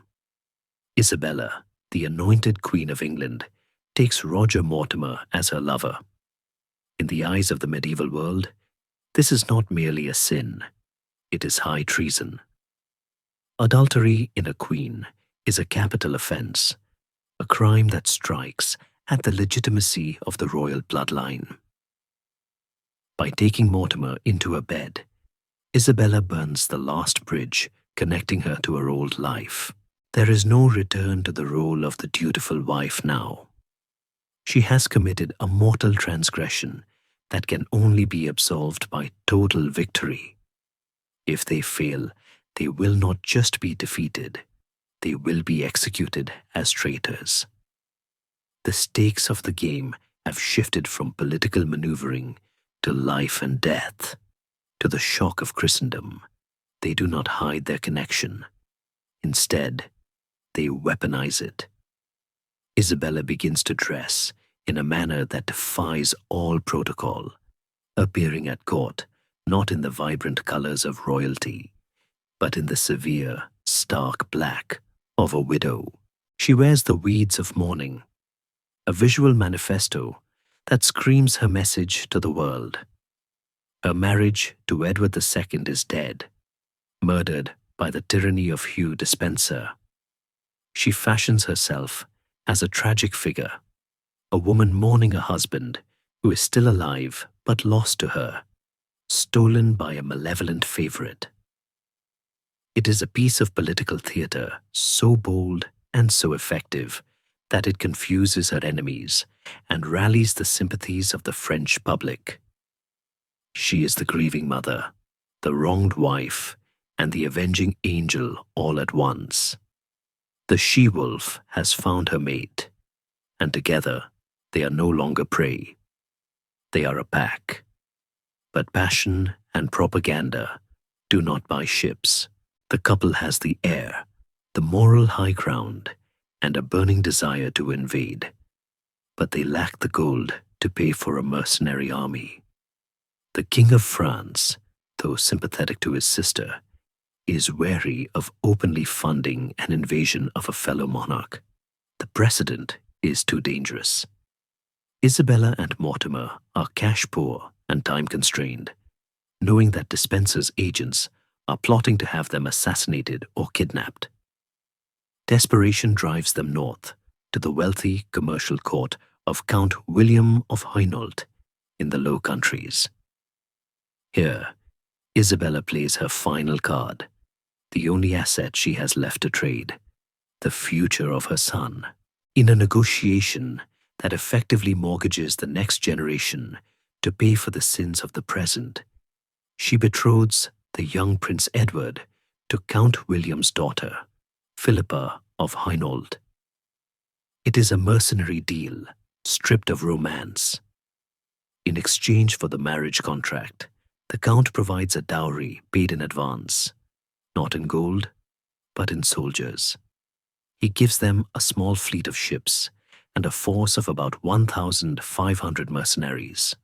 Isabella, the anointed Queen of England, takes Roger Mortimer as her lover. In the eyes of the medieval world, this is not merely a sin, it is high treason. Adultery in a queen is a capital offense, a crime that strikes at the legitimacy of the royal bloodline. By taking Mortimer into her bed, Isabella burns the last bridge connecting her to her old life. There is no return to the role of the dutiful wife now. She has committed a mortal transgression that can only be absolved by total victory. If they fail, they will not just be defeated, they will be executed as traitors. The stakes of the game have shifted from political maneuvering to life and death. To the shock of Christendom, they do not hide their connection. Instead, they weaponize it. Isabella begins to dress in a manner that defies all protocol, appearing at court not in the vibrant colors of royalty, but in the severe, stark black of a widow. She wears the weeds of mourning, a visual manifesto that screams her message to the world. Her marriage to Edward II is dead, murdered by the tyranny of Hugh Despenser. She fashions herself as a tragic figure, a woman mourning a husband who is still alive but lost to her, stolen by a malevolent favorite. It is a piece of political theater so bold and so effective that it confuses her enemies and rallies the sympathies of the French public. She is the grieving mother, the wronged wife, and the avenging angel all at once. The she-wolf has found her mate, and together they are no longer prey. They are a pack. But passion and propaganda do not buy ships. The couple has the air, the moral high ground, and a burning desire to invade. But they lack the gold to pay for a mercenary army. The King of France, though sympathetic to his sister, is wary of openly funding an invasion of a fellow monarch. The precedent is too dangerous. Isabella and Mortimer are cash poor and time constrained, knowing that Despenser's agents are plotting to have them assassinated or kidnapped. Desperation drives them north to the wealthy commercial court of Count William of Hainault in the Low Countries. Here, Isabella plays her final card, the only asset she has left to trade, the future of her son, in a negotiation that effectively mortgages the next generation to pay for the sins of the present. She betroths the young Prince Edward to Count William's daughter, Philippa of Hainault. It is a mercenary deal, stripped of romance. In exchange for the marriage contract, the Count provides a dowry paid in advance, not in gold, but in soldiers. He gives them a small fleet of ships and a force of about 1,500 mercenaries,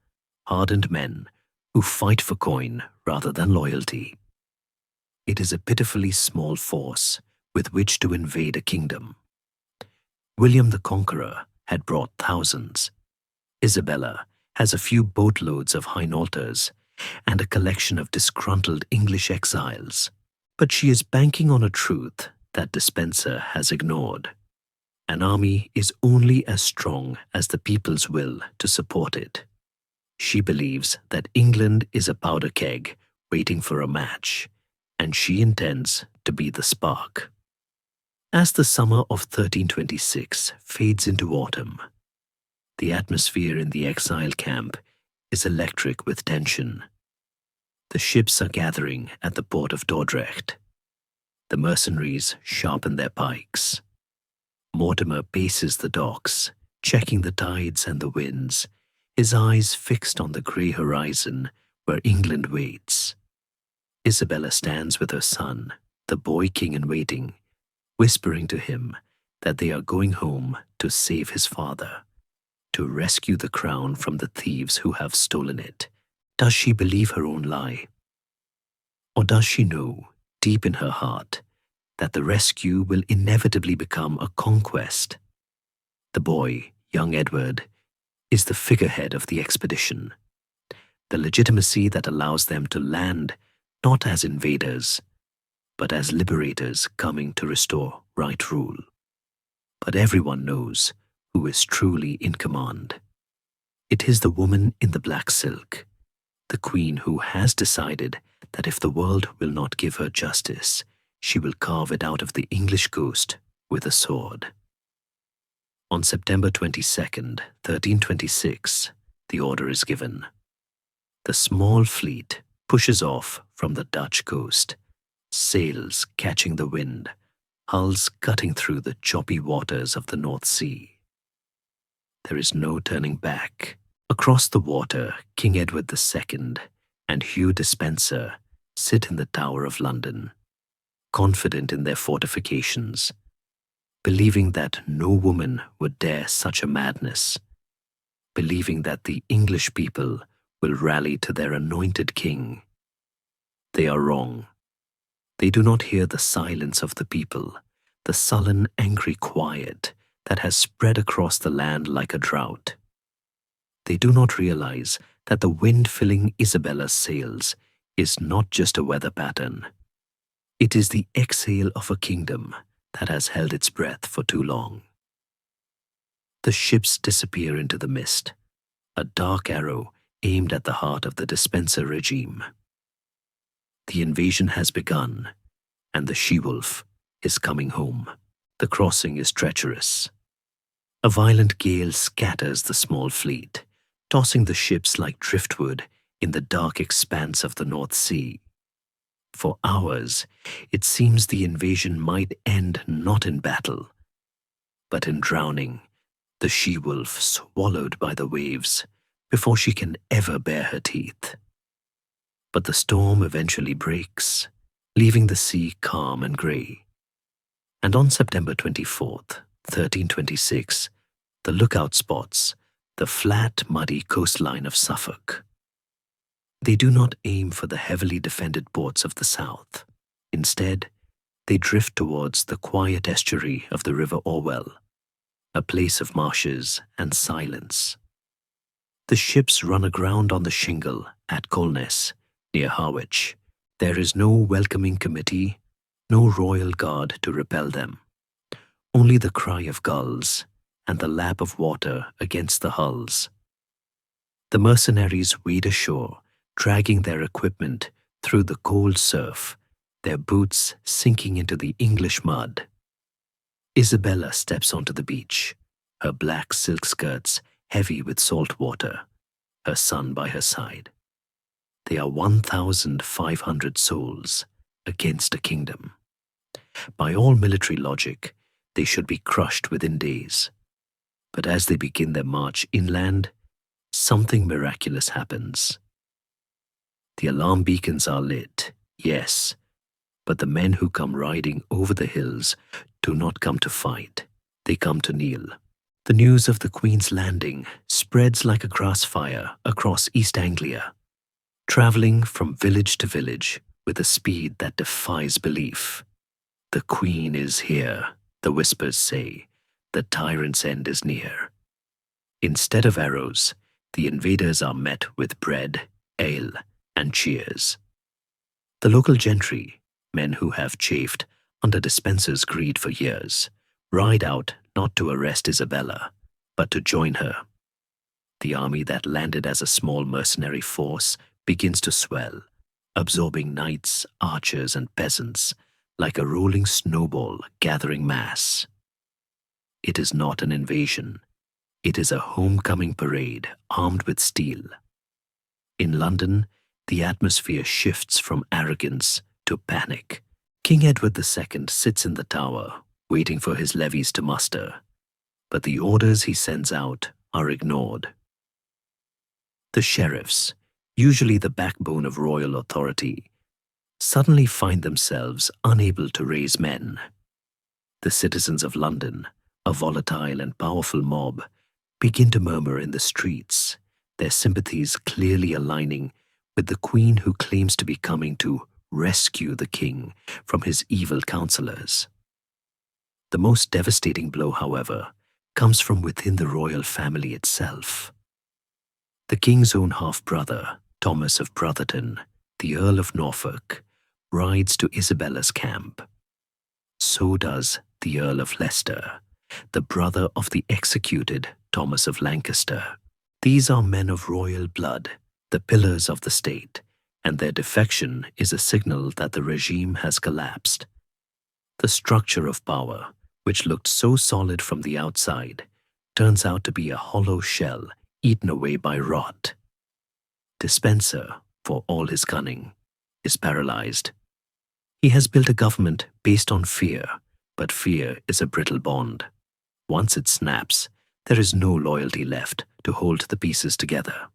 hardened men who fight for coin rather than loyalty. It is a pitifully small force with which to invade a kingdom. William the Conqueror had brought thousands. Isabella has a few boatloads of Hainaulters and a collection of disgruntled English exiles. But she is banking on a truth that Despenser has ignored. An army is only as strong as the people's will to support it. She believes that England is a powder keg waiting for a match, and she intends to be the spark. As the summer of 1326 fades into autumn, the atmosphere in the exile camp is electric with tension. The ships are gathering at the port of Dordrecht. The mercenaries sharpen their pikes. Mortimer paces the docks, checking the tides and the winds, his eyes fixed on the grey horizon where England waits. Isabella stands with her son, the boy king in waiting, whispering to him that they are going home to save his father, to rescue the crown from the thieves who have stolen it. Does she believe her own lie? Or does she know, deep in her heart, that the rescue will inevitably become a conquest? The boy, young Edward, is the figurehead of the expedition, the legitimacy that allows them to land not as invaders, but as liberators coming to restore right rule. But everyone knows who is truly in command. It is the woman in the black silk, the queen who has decided that if the world will not give her justice, she will carve it out of the English coast with a sword. On September 22nd, 1326, the order is given. The small fleet pushes off from the Dutch coast, sails catching the wind, hulls cutting through the choppy waters of the North Sea. There is no turning back. Across the water, King Edward II and Hugh Despenser sit in the Tower of London, confident in their fortifications, believing that no woman would dare such a madness, believing that the English people will rally to their anointed king. They are wrong. They do not hear the silence of the people, the sullen, angry quiet that has spread across the land like a drought. They do not realize that the wind filling Isabella's sails is not just a weather pattern. It is the exhale of a kingdom that has held its breath for too long. The ships disappear into the mist. a dark arrow aimed at the heart of the dispenser regime. The invasion has begun, and the she-wolf is coming home. The crossing is treacherous. A violent gale scatters the small fleet, tossing the ships like driftwood in the dark expanse of the North Sea. For hours, it seems the invasion might end not in battle, but in drowning, the she-wolf swallowed by the waves before she can ever bare her teeth. But the storm eventually breaks, leaving the sea calm and grey. And on September 24th, 1326, the lookout spots the flat, muddy coastline of Suffolk. They do not aim for the heavily defended ports of the south. Instead, they drift towards the quiet estuary of the River Orwell, a place of marshes and silence. The ships run aground on the shingle at Colness, near Harwich. There is no welcoming committee, no royal guard to repel them. Only the cry of gulls and the lap of water against the hulls. The mercenaries wade ashore, dragging their equipment through the cold surf, their boots sinking into the English mud. Isabella steps onto the beach, her black silk skirts heavy with salt water, her son by her side. They are 1,500 souls against a kingdom. By all military logic, they should be crushed within days. But as they begin their march inland, something miraculous happens. The alarm beacons are lit, yes, but the men who come riding over the hills do not come to fight. They come to kneel. The news of the Queen's landing spreads like a grass fire across East Anglia, traveling from village to village with a speed that defies belief. The Queen is here, the whispers say. The tyrant's end is near. Instead of arrows, the invaders are met with bread, ale, and cheers. The local gentry, men who have chafed under Despenser's greed for years, ride out not to arrest Isabella, but to join her. The army that landed as a small mercenary force begins to swell, absorbing knights, archers, and peasants like a rolling snowball gathering mass. It is not an invasion. It is a homecoming parade armed with steel. In London, the atmosphere shifts from arrogance to panic. King Edward II sits in the Tower, waiting for his levies to muster, but the orders he sends out are ignored. The sheriffs, usually the backbone of royal authority, suddenly find themselves unable to raise men. The citizens of London, a volatile and powerful mob, begin to murmur in the streets, their sympathies clearly aligning with the Queen who claims to be coming to rescue the king from his evil counselors. The most devastating blow, however, comes from within the royal family itself. The king's own half-brother, Thomas of Brotherton, the Earl of Norfolk, rides to Isabella's camp. So does the Earl of Leicester, the brother of the executed Thomas of Lancaster. These are men of royal blood, the pillars of the state, and their defection is a signal that the regime has collapsed. The structure of power, which looked so solid from the outside, turns out to be a hollow shell eaten away by rot. Despenser, for all his cunning, is paralyzed. He has built a government based on fear, but fear is a brittle bond. Once it snaps, there is no loyalty left to hold the pieces together.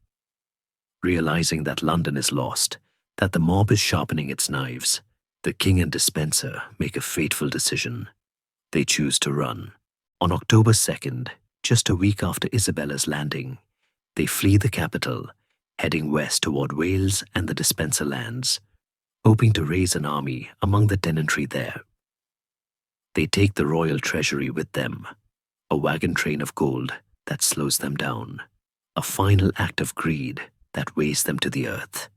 Realizing that London is lost, that the mob is sharpening its knives, the king and Despenser make a fateful decision. They choose to run. On October 2nd, just a week after Isabella's landing, they flee the capital, heading west toward Wales and the Despenser lands, hoping to raise an army among the tenantry there. They take the royal treasury with them, a wagon train of gold that slows them down, a final act of greed that weighs them to the earth.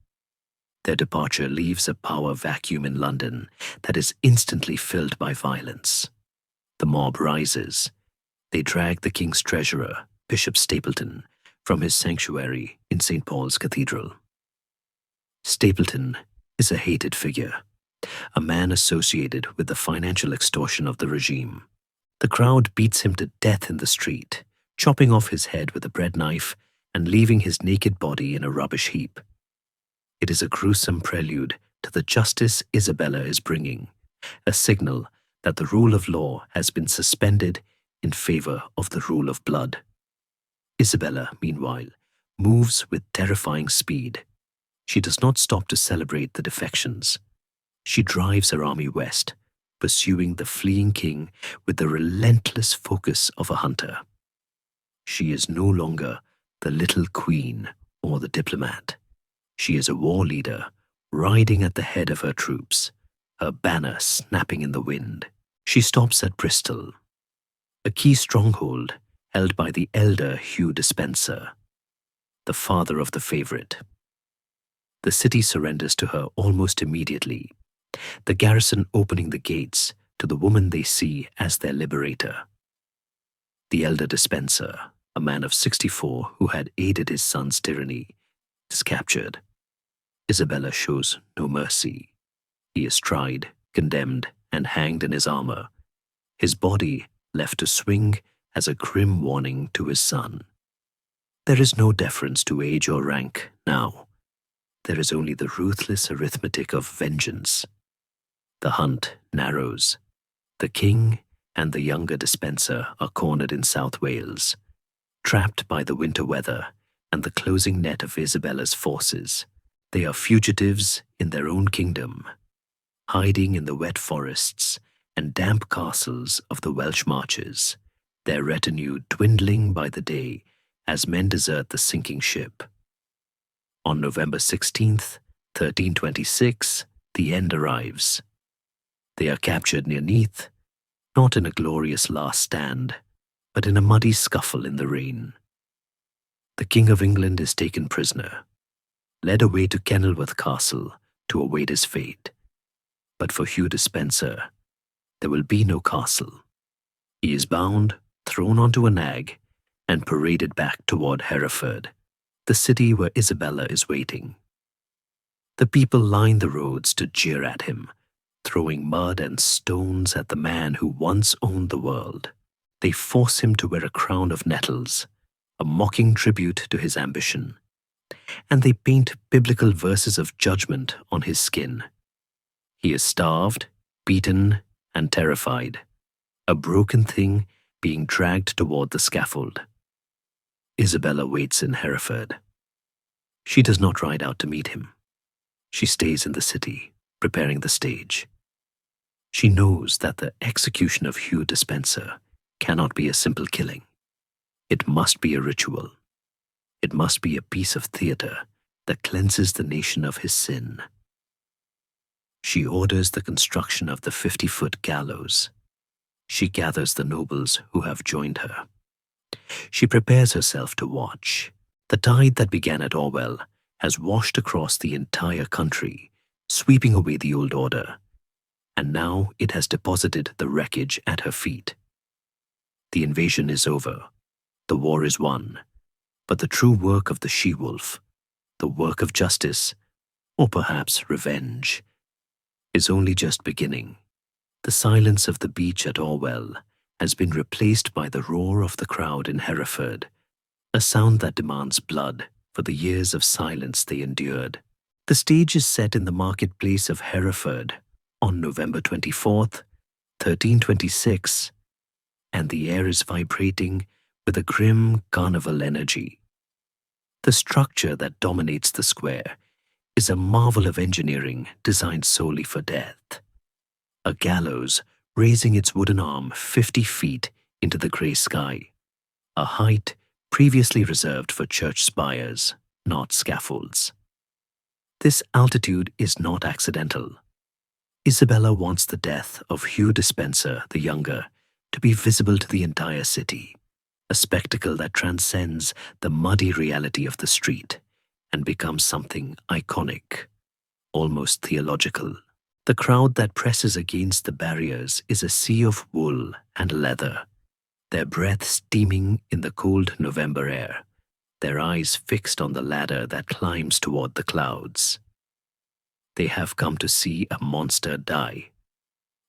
Their departure leaves a power vacuum in London that is instantly filled by violence. The mob rises. They drag the king's treasurer, Bishop Stapleton, from his sanctuary in St. Paul's Cathedral. Stapleton is a hated figure, a man associated with the financial extortion of the regime. The crowd beats him to death in the street, chopping off his head with a bread knife and leaving his naked body in a rubbish heap. It is a gruesome prelude to the justice Isabella is bringing, a signal that the rule of law has been suspended in favor of the rule of blood. Isabella, meanwhile, moves with terrifying speed. She does not stop to celebrate the defections. She drives her army west, pursuing the fleeing king with the relentless focus of a hunter. She is no longer the little queen or the diplomat. She is a war leader, riding at the head of her troops, her banner snapping in the wind. She stops at Bristol, a key stronghold held by the elder Hugh Despenser, the father of the favourite. The city surrenders to her almost immediately, the garrison opening the gates to the woman they see as their liberator. The elder Despenser, a man of 64 who had aided his son's tyranny, is captured. Isabella shows no mercy. He is tried, condemned, and hanged in his armor, his body left to swing as a grim warning to his son. There is no deference to age or rank now. There is only the ruthless arithmetic of vengeance. The hunt narrows. The king and the younger Despenser are cornered in South Wales, trapped by the winter weather and the closing net of Isabella's forces. They are fugitives in their own kingdom, hiding in the wet forests and damp castles of the Welsh marches, their retinue dwindling by the day as men desert the sinking ship. On November 16th, 1326, the end arrives. They are captured near Neath, not in a glorious last stand, but in a muddy scuffle in the rain. The King of England is taken prisoner, led away to Kenilworth Castle to await his fate. But for Hugh Despenser, there will be no castle. He is bound, thrown onto a nag, and paraded back toward Hereford, the city where Isabella is waiting. The people line the roads to jeer at him, throwing mud and stones at the man who once owned the world. They force him to wear a crown of nettles, a mocking tribute to his ambition, and they paint biblical verses of judgment on his skin. He is starved, beaten, and terrified, a broken thing being dragged toward the scaffold. Isabella waits in Hereford. She does not ride out to meet him. She stays in the city, preparing the stage. She knows that the execution of Hugh Despenser cannot be a simple killing. It must be a ritual. It must be a piece of theatre that cleanses the nation of his sin. She orders the construction of the 50-foot gallows. She gathers the nobles who have joined her. She prepares herself to watch. The tide that began at Orwell has washed across the entire country, sweeping away the old order, and now it has deposited the wreckage at her feet. The invasion is over. The war is won. But the true work of the she-wolf, the work of justice, or perhaps revenge, is only just beginning. The silence of the beach at Orwell has been replaced by the roar of the crowd in Hereford, a sound that demands blood for the years of silence they endured. The stage is set in the marketplace of Hereford on November 24th, 1326, and the air is vibrating with a grim carnival energy. The structure that dominates the square is a marvel of engineering designed solely for death. A gallows raising its wooden arm 50 feet into the grey sky, a height previously reserved for church spires, not scaffolds. This altitude is not accidental. Isabella wants the death of Hugh Despenser the Younger to be visible to the entire city, a spectacle that transcends the muddy reality of the street and becomes something iconic, almost theological. The crowd that presses against the barriers is a sea of wool and leather, their breath steaming in the cold November air. their eyes fixed on the ladder that climbs toward the clouds. They have come to see a monster die,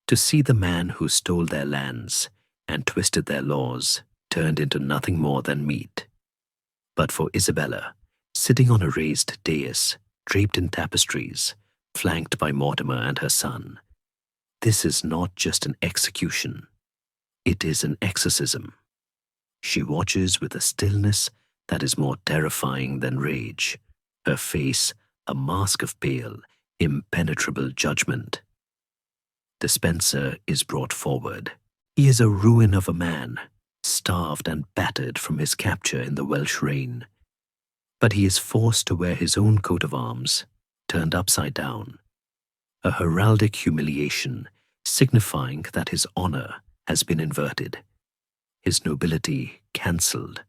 to see the man who stole their lands and twisted their laws turned into nothing more than meat. But for Isabella, sitting on a raised dais, draped in tapestries, flanked by Mortimer and her son, this is not just an execution. It is an exorcism. She watches with a stillness that is more terrifying than rage, her face a mask of pale, impenetrable judgment. The Spencer is brought forward. He is a ruin of a man, starved and battered from his capture in the Welsh rain. But he is forced to wear his own coat of arms, turned upside down, a heraldic humiliation signifying that his honor has been inverted, his nobility cancelled.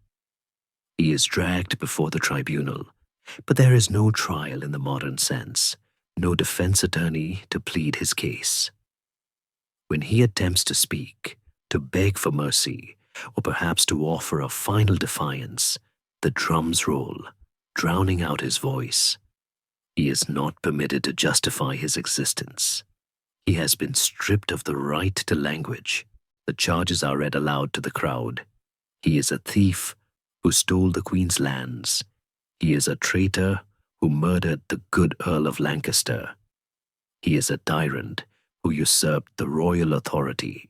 He is dragged before the tribunal, but there is no trial in the modern sense, no defense attorney to plead his case. When he attempts to speak, to beg for mercy, or perhaps to offer a final defiance, the drums roll, drowning out his voice. He is not permitted to justify his existence. He has been stripped of the right to language. The charges are read aloud to the crowd. He is a thief who stole the Queen's lands. He is a traitor who murdered the good Earl of Lancaster. He is a tyrant who usurped the royal authority.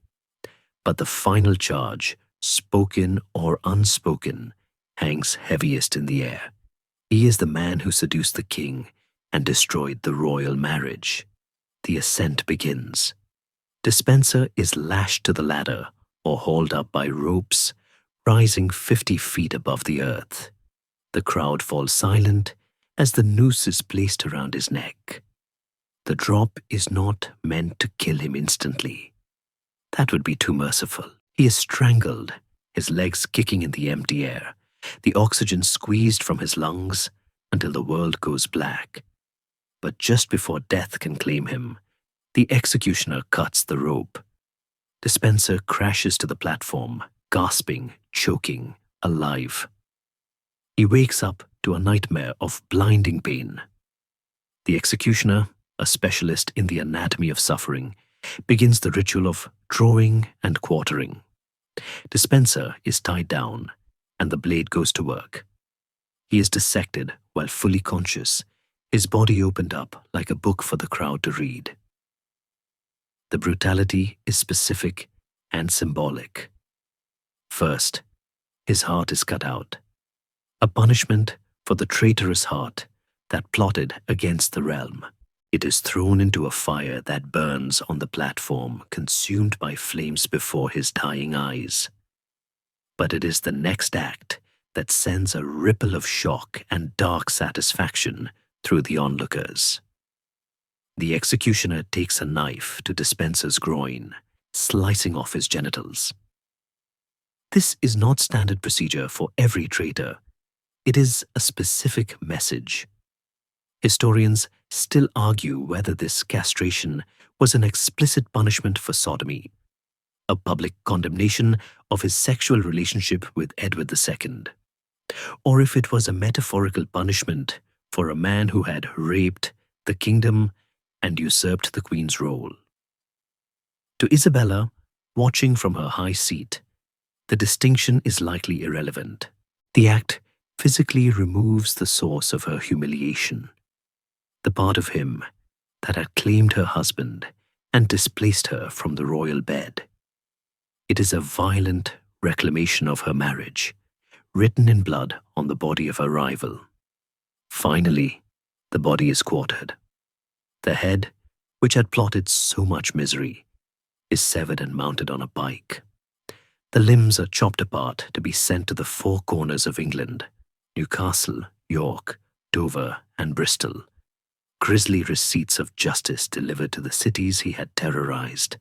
But the final charge, spoken or unspoken, hangs heaviest in the air. He is the man who seduced the king and destroyed the royal marriage. The ascent begins. Despenser is lashed to the ladder or hauled up by ropes, rising 50 feet above the earth. The crowd falls silent as the noose is placed around his neck. The drop is not meant to kill him instantly. That would be too merciful. He is strangled, his legs kicking in the empty air, the oxygen squeezed from his lungs until the world goes black. But just before death can claim him, the executioner cuts the rope. Despenser crashes to the platform, gasping, choking, alive. He wakes up to a nightmare of blinding pain. The executioner, a specialist in the anatomy of suffering, begins the ritual of drawing and quartering. Despenser is tied down, and the blade goes to work. He is dissected while fully conscious, his body opened up like a book for the crowd to read. The brutality is specific and symbolic. First, his heart is cut out, a punishment for the traitorous heart that plotted against the realm. It is thrown into a fire that burns on the platform, consumed by flames before his dying eyes. But it is the next act that sends a ripple of shock and dark satisfaction through the onlookers. The executioner takes a knife to Despenser's groin, slicing off his genitals. This is not standard procedure for every traitor. It is a specific message. Historians still argue whether this castration was an explicit punishment for sodomy, a public condemnation of his sexual relationship with Edward II, or if it was a metaphorical punishment for a man who had raped the kingdom and usurped the Queen's role. To Isabella, watching from her high seat, the distinction is likely irrelevant. The act physically removes the source of her humiliation, the part of him that had claimed her husband and displaced her from the royal bed. It is a violent reclamation of her marriage, written in blood on the body of her rival. Finally, the body is quartered. The head, which had plotted so much misery, is severed and mounted on a pike. The limbs are chopped apart to be sent to the four corners of England: Newcastle, York, Dover, and Bristol. Grisly receipts of justice delivered to the cities he had terrorized.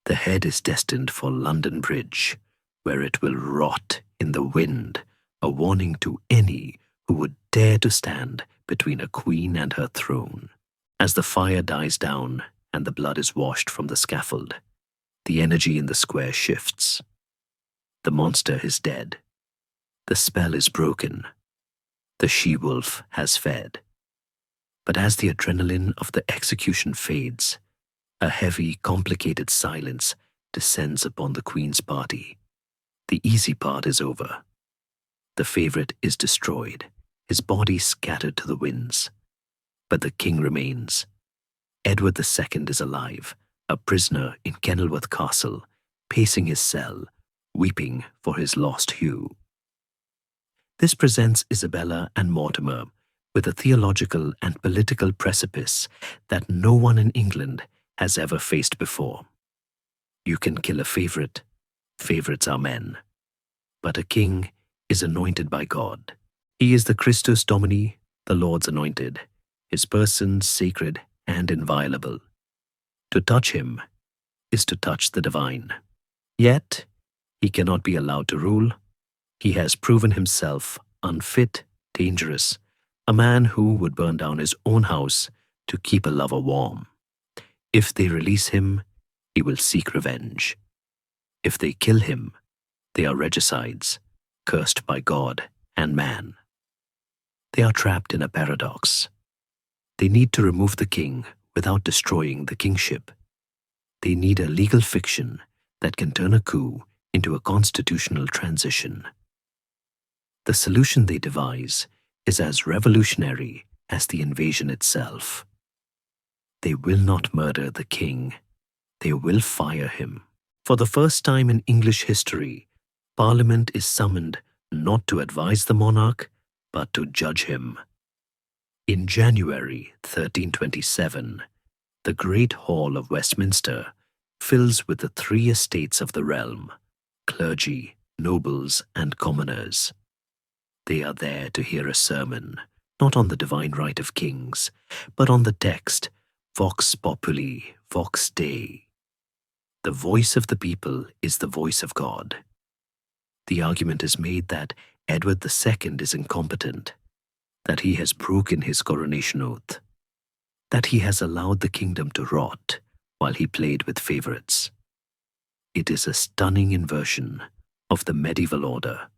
The head is destined for London Bridge, where it will rot in the wind, a warning to any who would dare to stand between a queen and her throne. As the fire dies down and the blood is washed from the scaffold, the energy in the square shifts. The monster is dead. The spell is broken. The she-wolf has fed. But as the adrenaline of the execution fades, a heavy, complicated silence descends upon the Queen's party. The easy part is over. The favorite is destroyed, his body scattered to the winds. But the king remains. Edward II is alive, a prisoner in Kenilworth Castle, pacing his cell, weeping for his lost Hugh. This presents Isabella and Mortimer with a theological and political precipice that no one in England has ever faced before. You can kill a favorite. Favorites are men. But a king is anointed by God. He is the Christus Domini, the Lord's anointed, his person sacred and inviolable. To touch him is to touch the divine. Yet, he cannot be allowed to rule. He has proven himself unfit, dangerous, a man who would burn down his own house to keep a lover warm. If they release him, he will seek revenge. If they kill him, they are regicides, cursed by God and man. They are trapped in a paradox. They need to remove the king without destroying the kingship. They need a legal fiction that can turn a coup into a constitutional transition. The solution they devise is as revolutionary as the invasion itself. They will not murder the king. They will fire him. For the first time in English history, Parliament is summoned not to advise the monarch, but to judge him. In January 1327, the Great Hall of Westminster fills with the three estates of the realm, clergy, nobles, and commoners. They are there to hear a sermon, not on the divine right of kings, but on the text, Vox Populi, Vox Dei. The voice of the people is the voice of God. The argument is made that Edward II is incompetent, that he has broken his coronation oath, that he has allowed the kingdom to rot while he played with favorites. It is a stunning inversion of the medieval order,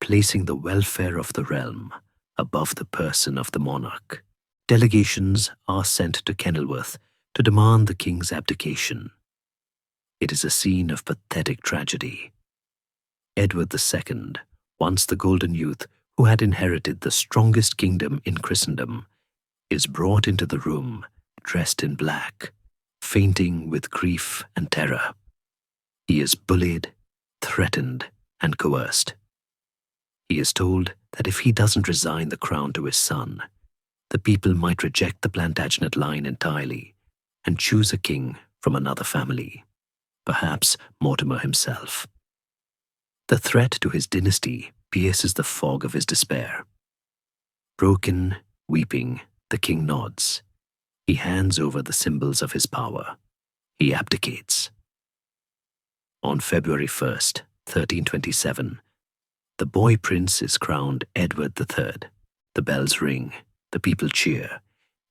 placing the welfare of the realm above the person of the monarch. Delegations are sent to Kenilworth to demand the king's abdication. It is a scene of pathetic tragedy. Edward II, once the golden youth who had inherited the strongest kingdom in Christendom, is brought into the room dressed in black, fainting with grief and terror. He is bullied, threatened, and coerced. He is told that if he doesn't resign the crown to his son, the people might reject the Plantagenet line entirely and choose a king from another family, perhaps Mortimer himself. The threat to his dynasty pierces the fog of his despair. Broken, weeping, the king nods. He hands over the symbols of his power. He abdicates. On February 1st, 1327, the boy prince is crowned Edward III. The bells ring, the people cheer,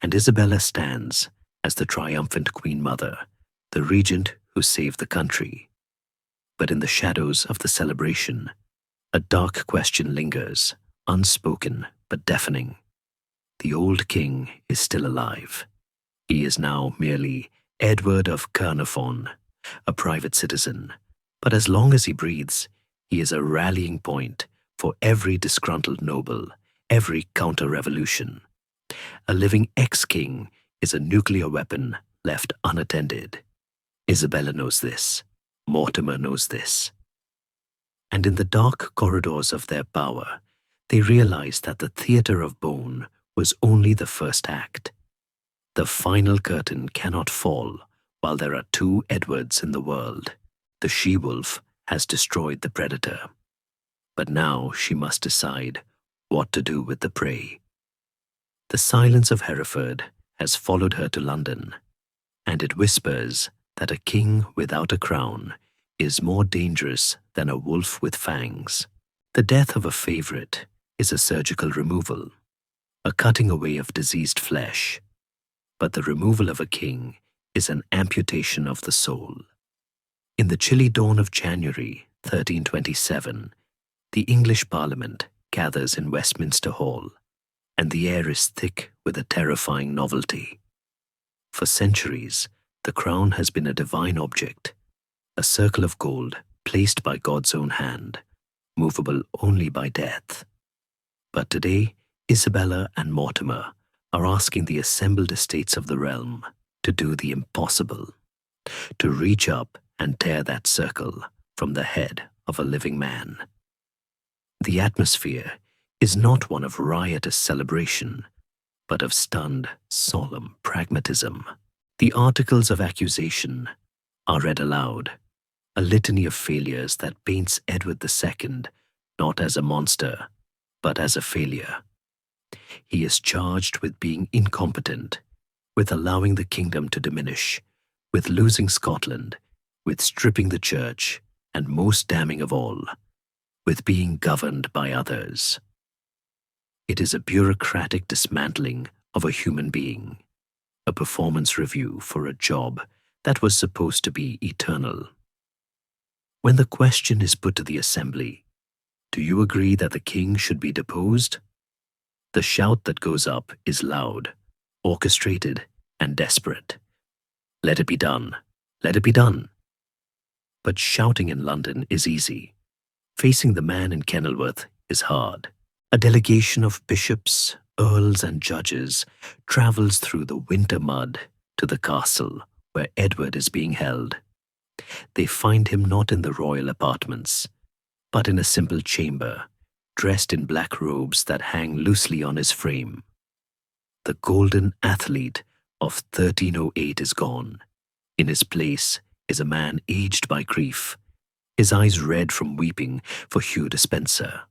and Isabella stands as the triumphant Queen Mother, the regent who saved the country. But in the shadows of the celebration, a dark question lingers, unspoken but deafening. The old king is still alive. He is now merely Edward of Caernarfon, a private citizen, but as long as he breathes, he is a rallying point for every disgruntled noble, every counter-revolution. A living ex-king is a nuclear weapon left unattended. Isabella knows this. Mortimer knows this. And in the dark corridors of their power, they realize that the theatre of bone was only the first act. The final curtain cannot fall while there are two Edwards in the world. The she-wolf has destroyed the predator. But now she must decide what to do with the prey. The silence of Hereford has followed her to London, and it whispers that a king without a crown is more dangerous than a wolf with fangs. The death of a favorite is a surgical removal, a cutting away of diseased flesh, but the removal of a king is an amputation of the soul. In the chilly dawn of January 1327, The English Parliament gathers in Westminster Hall, and the air is thick with a terrifying novelty. For centuries, the crown has been a divine object, a circle of gold placed by God's own hand, movable only by death. But today, Isabella and Mortimer are asking the assembled estates of the realm to do the impossible, to reach up and tear that circle from the head of a living man. The atmosphere is not one of riotous celebration, but of stunned, solemn pragmatism. The articles of accusation are read aloud, a litany of failures that paints Edward II not as a monster, but as a failure. He is charged with being incompetent, with allowing the kingdom to diminish, with losing Scotland, with stripping the church, and most damning of all, with being governed by others. It is a bureaucratic dismantling of a human being, a performance review for a job that was supposed to be eternal. When the question is put to the assembly, do you agree that the king should be deposed? The shout that goes up is loud, orchestrated, and desperate. Let it be done. Let it be done. But shouting in London is easy. Facing the man in Kenilworth is hard. A delegation of bishops, earls, and judges travels through the winter mud to the castle where Edward is being held. They find him not in the royal apartments, but in a simple chamber, dressed in black robes that hang loosely on his frame. The golden athlete of 1308 is gone. In his place is a man aged by grief, his eyes red from weeping for Hugh Despenser.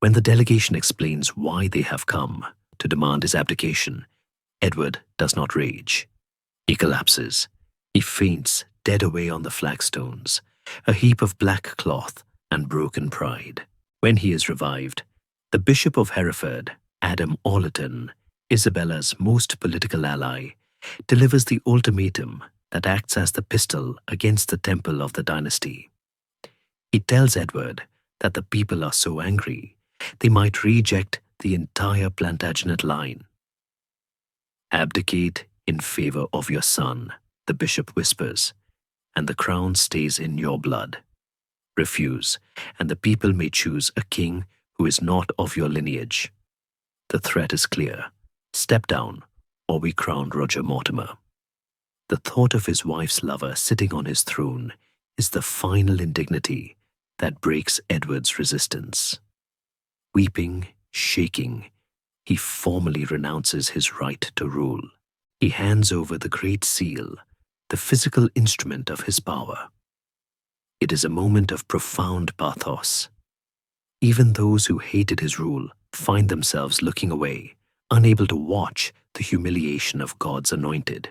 When the delegation explains why they have come to demand his abdication, Edward does not rage. He collapses. He faints dead away on the flagstones, a heap of black cloth and broken pride. When he is revived, the Bishop of Hereford, Adam Allerton, Isabella's most political ally, delivers the ultimatum that acts as the pistol against the temple of the dynasty. He tells Edward that the people are so angry they might reject the entire Plantagenet line. Abdicate in favor of your son, the bishop whispers, and the crown stays in your blood. Refuse, and the people may choose a king who is not of your lineage. The threat is clear. Step down, or we crown Roger Mortimer. The thought of his wife's lover sitting on his throne is the final indignity that breaks Edward's resistance. Weeping, shaking, he formally renounces his right to rule. He hands over the Great Seal, the physical instrument of his power. It is a moment of profound pathos. Even those who hated his rule find themselves looking away, unable to watch the humiliation of God's anointed.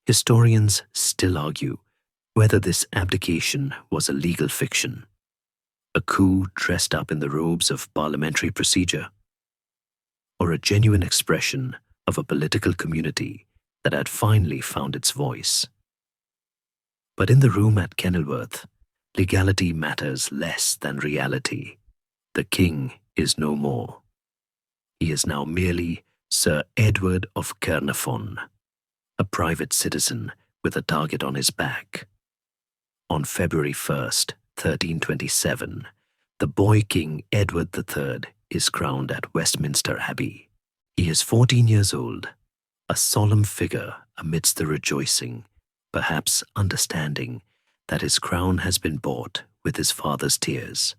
Historians still argue whether this abdication was a legal fiction, a coup dressed up in the robes of parliamentary procedure, or a genuine expression of a political community that had finally found its voice. But in the room at Kenilworth, legality matters less than reality. The king is no more. He is now merely Sir Edward of Caernarfon, a private citizen with a target on his back. On February 1st, 1327, the boy king Edward III is crowned at Westminster Abbey. He is 14 years old, a solemn figure amidst the rejoicing, perhaps understanding that his crown has been bought with his father's tears.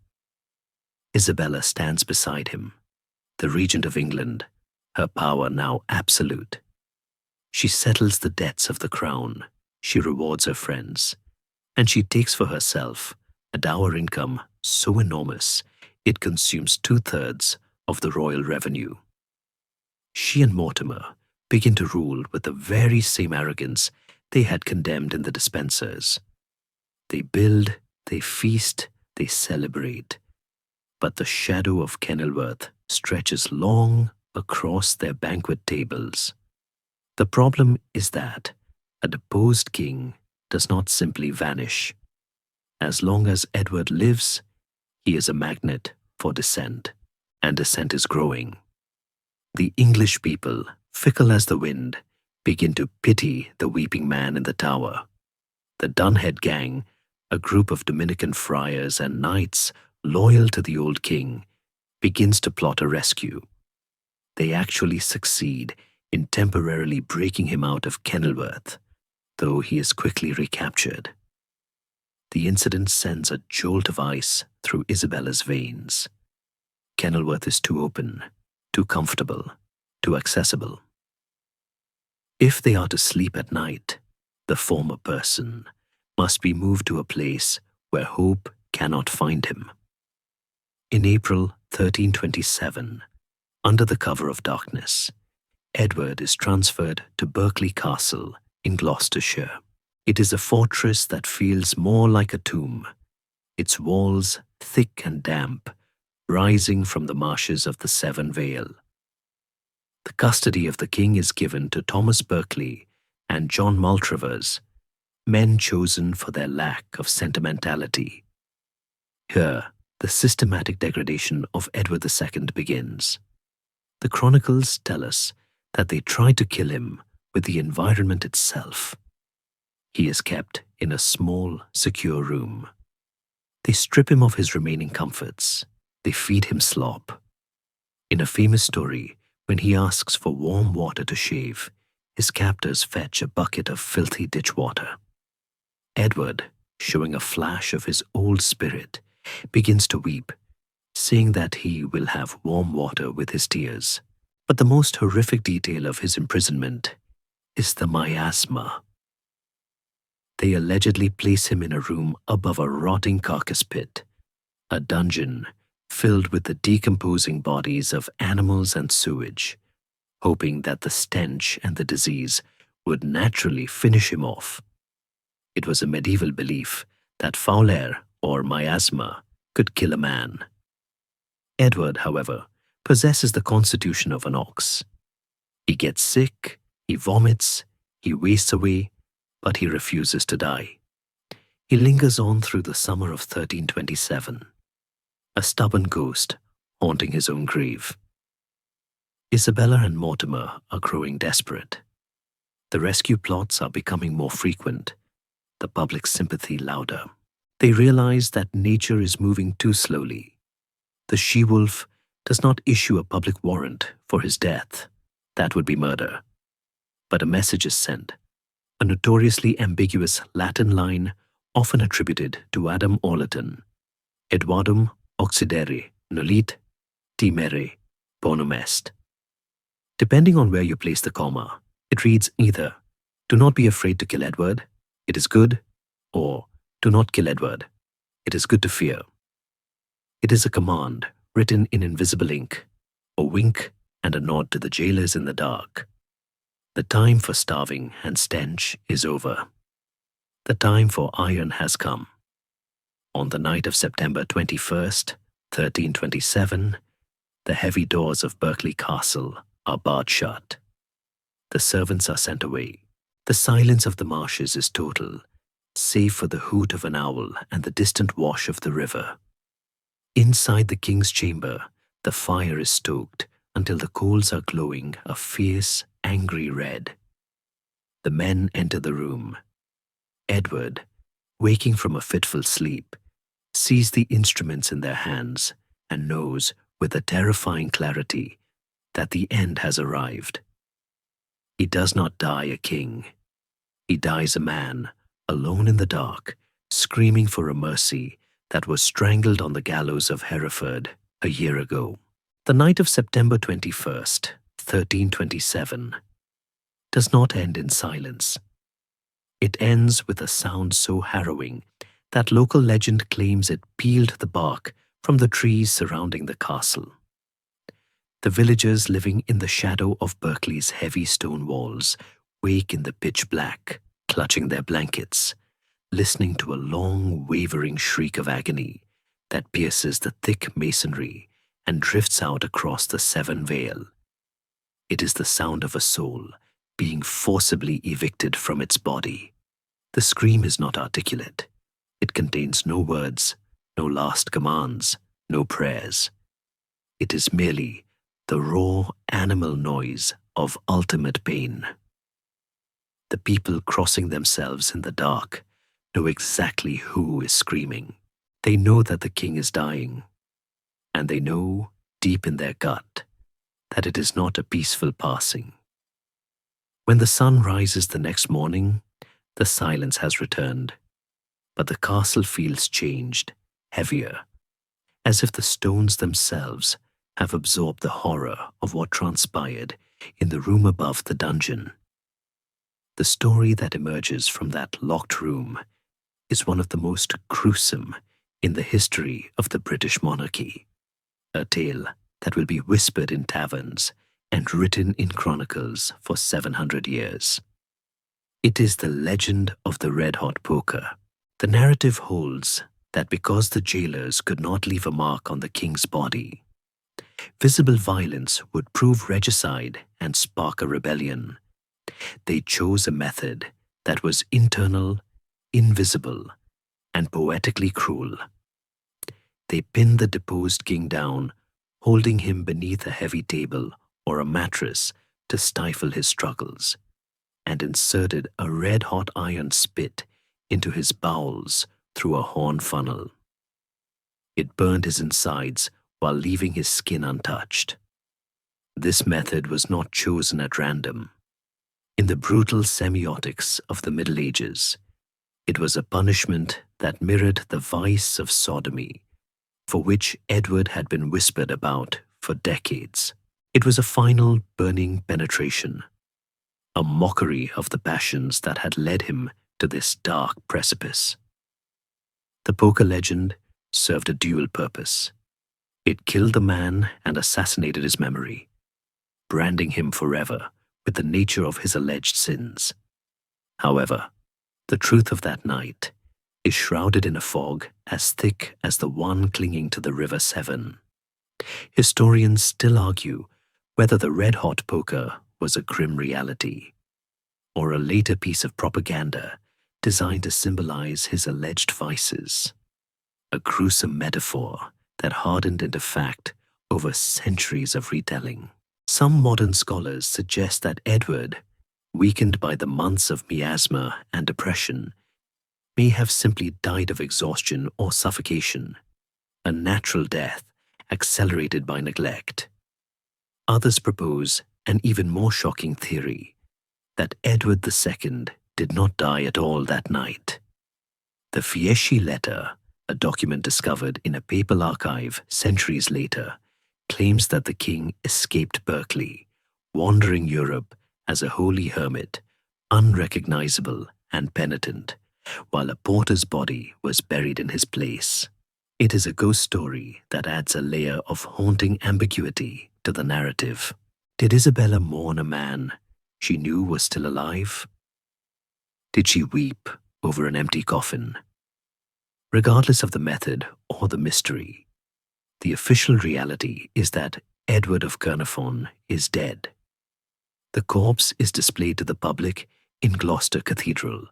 Isabella stands beside him, the regent of England, her power now absolute. She settles the debts of the crown, she rewards her friends, and she takes for herself a dower income so enormous it consumes 2/3 of the royal revenue. She and Mortimer begin to rule with the very same arrogance they had condemned in the Despensers. They build, they feast, they celebrate, but the shadow of Kenilworth stretches long across their banquet tables. The problem is that a deposed king does not simply vanish. As long as Edward lives, He is a magnet for dissent, and dissent is growing. The English people, fickle as the wind, begin to pity the weeping man in the tower. The Dunhead gang, a group of Dominican friars and knights loyal to the old king, begins to plot a rescue. They actually succeed in temporarily breaking him out of Kenilworth, though he is quickly recaptured. The incident sends a jolt of ice through Isabella's veins. Kenilworth is too open, too comfortable, too accessible. If they are to sleep at night, the former person must be moved to a place where hope cannot find him. In April 1327, under the cover of darkness, Edward is transferred to Berkeley Castle in Gloucestershire. It is a fortress that feels more like a tomb, its walls thick and damp, rising from the marshes of the Severn Vale. The custody of the king is given to Thomas Berkeley and John Maltravers, men chosen for their lack of sentimentality. Here, the systematic degradation of Edward II begins. The chronicles tell us that they tried to kill him with the environment itself. He is kept in a small, secure room. They strip him of his remaining comforts. They feed him slop. In a famous story, when he asks for warm water to shave, his captors fetch a bucket of filthy ditch water. Edward, showing a flash of his old spirit, begins to weep, saying that he will have warm water with his tears. But the most horrific detail of his imprisonment is the miasma. They allegedly place him in a room above a rotting carcass pit, a dungeon filled with the decomposing bodies of animals and sewage, hoping that the stench and the disease would naturally finish him off. It was a medieval belief that foul air or miasma could kill a man. Edward, however, possesses the constitution of an ox. He gets sick, he vomits, he wastes away, but he refuses to die. He lingers on through the summer of 1327, a stubborn ghost haunting his own grave. Isabella and Mortimer are growing desperate. The rescue plots are becoming more frequent, the public sympathy louder. They realize that nature is moving too slowly. The she-wolf does not issue a public warrant for his death. That would be murder. But a message is sent, a notoriously ambiguous Latin line often attributed to Adam Orleton: Edwardum occidere nollit timere bonum est. Depending on where you place the comma, it reads either, "Do not be afraid to kill Edward, it is good," or "Do not kill Edward, it is good to fear." It is a command written in invisible ink, a wink and a nod to the jailers in the dark. The time for starving and stench is over. The time for iron has come. On the night of September 21st, 1327, the heavy doors of Berkeley Castle are barred shut. The servants are sent away. The silence of the marshes is total, save for the hoot of an owl and the distant wash of the river. Inside the king's chamber, the fire is stoked until the coals are glowing a fierce, angry red. The men enter the room. Edward, waking from a fitful sleep, sees the instruments in their hands and knows with a terrifying clarity that the end has arrived. He does not die a king. He dies a man, alone in the dark, screaming for a mercy that was strangled on the gallows of Hereford a year ago. The night of September 21st, 1327, does not end in silence. It ends with a sound so harrowing that local legend claims it peeled the bark from the trees surrounding the castle. The villagers living in the shadow of Berkeley's heavy stone walls wake in the pitch black, clutching their blankets, listening to a long, wavering shriek of agony that pierces the thick masonry and drifts out across the Severn Vale. It is the sound of a soul being forcibly evicted from its body. The scream is not articulate. It contains no words, no last commands, no prayers. It is merely the raw animal noise of ultimate pain. The people crossing themselves in the dark know exactly who is screaming. They know that the king is dying, and they know deep in their gut that it is not a peaceful passing. When the sun rises the next morning, the silence has returned, but the castle feels changed, heavier, as if the stones themselves have absorbed the horror of what transpired in the room above the dungeon. The story that emerges from that locked room is one of the most gruesome in the history of the British monarchy, a tale that will be whispered in taverns and written in chronicles for 700 years. It is the legend of the red-hot poker. The narrative holds that because the jailers could not leave a mark on the king's body, visible violence would prove regicide and spark a rebellion. They chose a method that was internal, invisible, and poetically cruel. They pinned the deposed king down, holding him beneath a heavy table or a mattress to stifle his struggles, and inserted a red-hot iron spit into his bowels through a horn funnel. It burned his insides while leaving his skin untouched. This method was not chosen at random. In the brutal semiotics of the Middle Ages, it was a punishment that mirrored the vice of sodomy, for which Edward had been whispered about for decades. It was a final burning penetration, a mockery of the passions that had led him to this dark precipice. The poker legend served a dual purpose. It killed the man and assassinated his memory, branding him forever with the nature of his alleged sins. However, the truth of that night is shrouded in a fog as thick as the one clinging to the River Severn. Historians still argue whether the red-hot poker was a grim reality or a later piece of propaganda designed to symbolize his alleged vices, a gruesome metaphor that hardened into fact over centuries of retelling. Some modern scholars suggest that Edward, weakened by the months of miasma and depression, may have simply died of exhaustion or suffocation, a natural death accelerated by neglect. Others propose an even more shocking theory, that Edward II did not die at all that night. The Fieschi letter, a document discovered in a papal archive centuries later, claims that the king escaped Berkeley, wandering Europe as a holy hermit, unrecognizable and penitent, while a porter's body was buried in his place. It is a ghost story that adds a layer of haunting ambiguity to the narrative. Did Isabella mourn a man she knew was still alive? Did she weep over an empty coffin? Regardless of the method or the mystery, the official reality is that Edward of Caernarfon is dead. The corpse is displayed to the public in Gloucester Cathedral,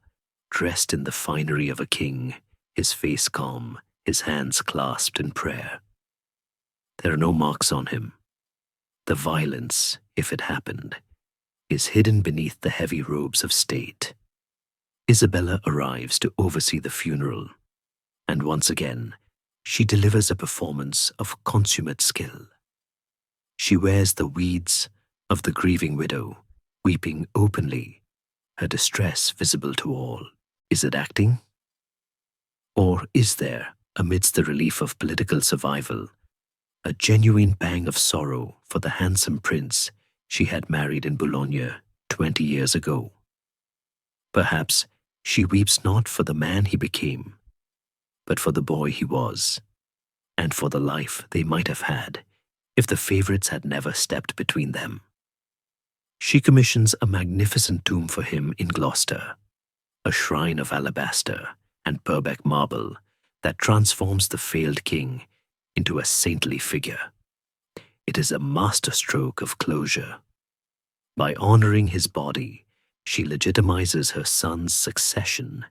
dressed in the finery of a king, his face calm, his hands clasped in prayer. There are no marks on him. The violence, if it happened, is hidden beneath the heavy robes of state. Isabella arrives to oversee the funeral, and once again, she delivers a performance of consummate skill. She wears the weeds of the grieving widow, weeping openly, her distress visible to all. Is it acting? Or is there, amidst the relief of political survival, a genuine pang of sorrow for the handsome prince she had married in Boulogne 20 years ago? Perhaps she weeps not for the man he became, but for the boy he was, and for the life they might have had if the favorites had never stepped between them. She commissions a magnificent tomb for him in Gloucester, a shrine of alabaster and Purbeck marble that transforms the failed king into a saintly figure. It is a masterstroke of closure. By honoring his body, she legitimizes her son's succession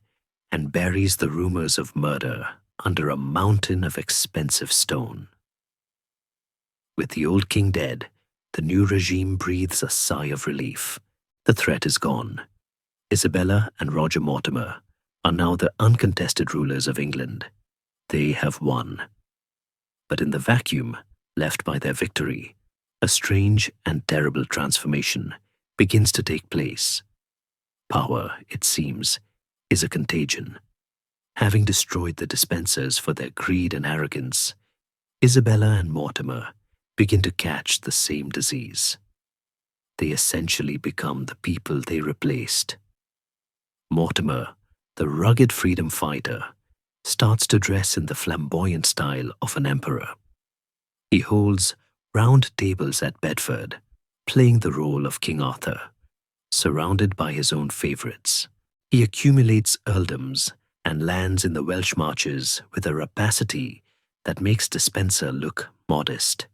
and buries the rumors of murder under a mountain of expensive stone. With the old king dead, the new regime breathes a sigh of relief. The threat is gone. Isabella and Roger Mortimer are now the uncontested rulers of England. They have won. But in the vacuum left by their victory, a strange and terrible transformation begins to take place. Power, it seems, is a contagion. Having destroyed the dispensers for their greed and arrogance, Isabella and Mortimer begin to catch the same disease. They essentially become the people they replaced. Mortimer, the rugged freedom fighter, starts to dress in the flamboyant style of an emperor. He holds round tables at Bedford, playing the role of King Arthur, surrounded by his own favorites. He accumulates earldoms and lands in the Welsh marches with a rapacity that makes Despenser look modest.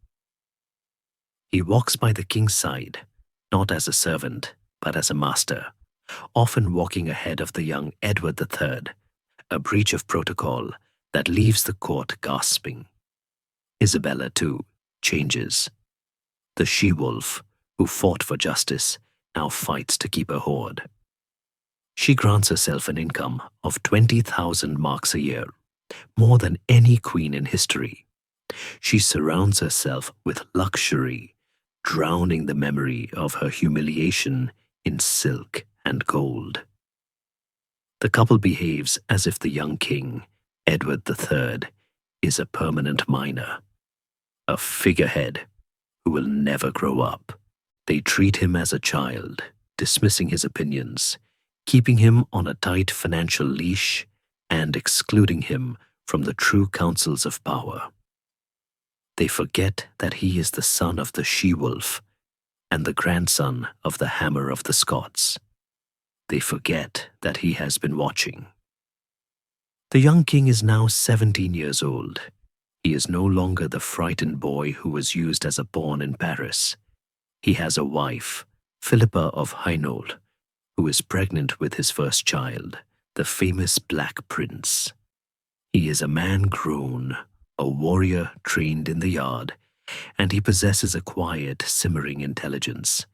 He walks by the king's side, not as a servant, but as a master, often walking ahead of the young Edward III, a breach of protocol that leaves the court gasping. Isabella, too, changes. The she-wolf, who fought for justice, now fights to keep her hoard. She grants herself an income of 20,000 marks a year, more than any queen in history. She surrounds herself with luxury, drowning the memory of her humiliation in silk and gold. The couple behaves as if the young king, Edward III, is a permanent minor, a figurehead who will never grow up. They treat him as a child, dismissing his opinions, keeping him on a tight financial leash, and excluding him from the true councils of power. They forget that he is the son of the she-wolf and the grandson of the Hammer of the Scots. They forget that he has been watching. The young king is now 17 years old. He is no longer the frightened boy who was used as a pawn in Paris. He has a wife, Philippa of Hainault, who is pregnant with his first child, the famous Black Prince. He is a man grown, a warrior trained in the yard, and he possesses a quiet, simmering intelligence.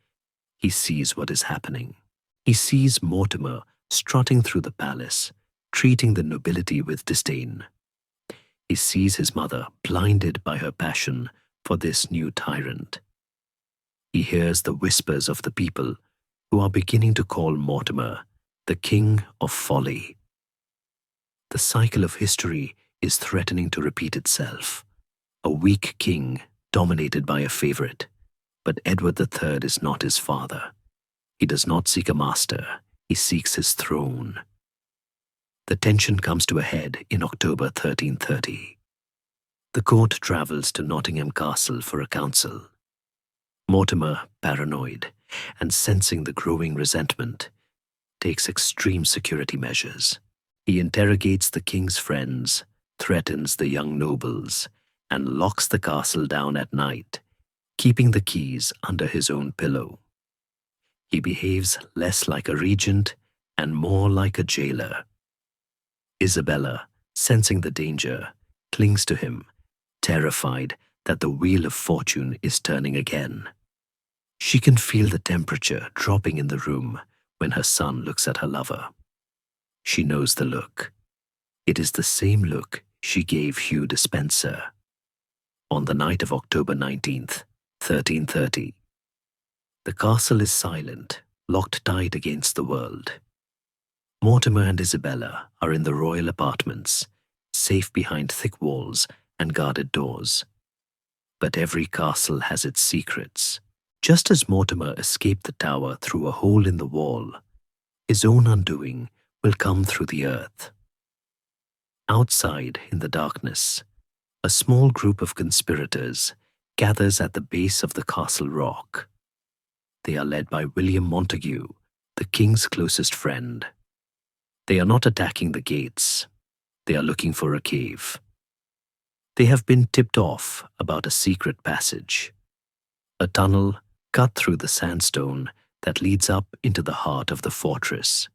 He sees what is happening. He sees Mortimer strutting through the palace, treating the nobility with disdain. He sees his mother blinded by her passion for this new tyrant. He hears the whispers of the people who are beginning to call Mortimer the king of folly. The cycle of history is threatening to repeat itself. A weak king dominated by a favorite, but Edward III is not his father. He does not seek a master, he seeks his throne. The tension comes to a head in October 1330. The court travels to Nottingham Castle for a council. Mortimer, paranoid and sensing the growing resentment, takes extreme security measures. He interrogates the king's friends, threatens the young nobles, and locks the castle down at night, keeping the keys under his own pillow. He behaves less like a regent and more like a jailer. Isabella, sensing the danger, clings to him, terrified that the wheel of fortune is turning again. She can feel the temperature dropping in the room when her son looks at her lover. She knows the look. It is the same look she gave Hugh Despenser on the night of October 19th, 1330. The castle is silent, locked tight against the world. Mortimer and Isabella are in the royal apartments, safe behind thick walls and guarded doors. But every castle has its secrets. Just as Mortimer escaped the tower through a hole in the wall, his own undoing will come through the earth. Outside, in the darkness, a small group of conspirators gathers at the base of the castle rock. They are led by William Montague, the king's closest friend. They are not attacking the gates. They are looking for a cave. They have been tipped off about a secret passage, a tunnel cut through the sandstone that leads up into the heart of the fortress.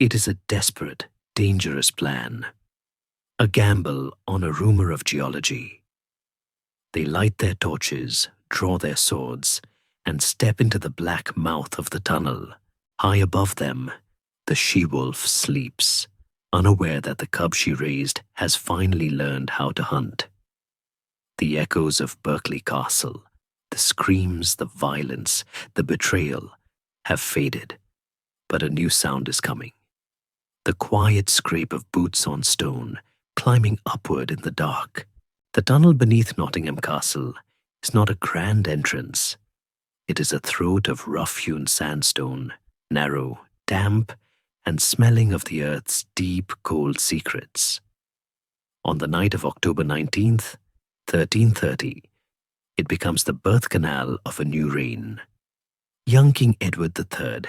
It is a desperate, dangerous plan. A gamble on a rumor of geology. They light their torches, draw their swords, and step into the black mouth of the tunnel. High above them, the she-wolf sleeps, unaware that the cub she raised has finally learned how to hunt. The echoes of Berkeley Castle, the screams, the violence, the betrayal, have faded, but a new sound is coming. The quiet scrape of boots on stone, climbing upward in the dark. The tunnel beneath Nottingham Castle is not a grand entrance. It is a throat of rough-hewn sandstone, narrow, damp, and smelling of the earth's deep, cold secrets. On the night of October 19th, 1330, it becomes the birth canal of a new reign. Young King Edward III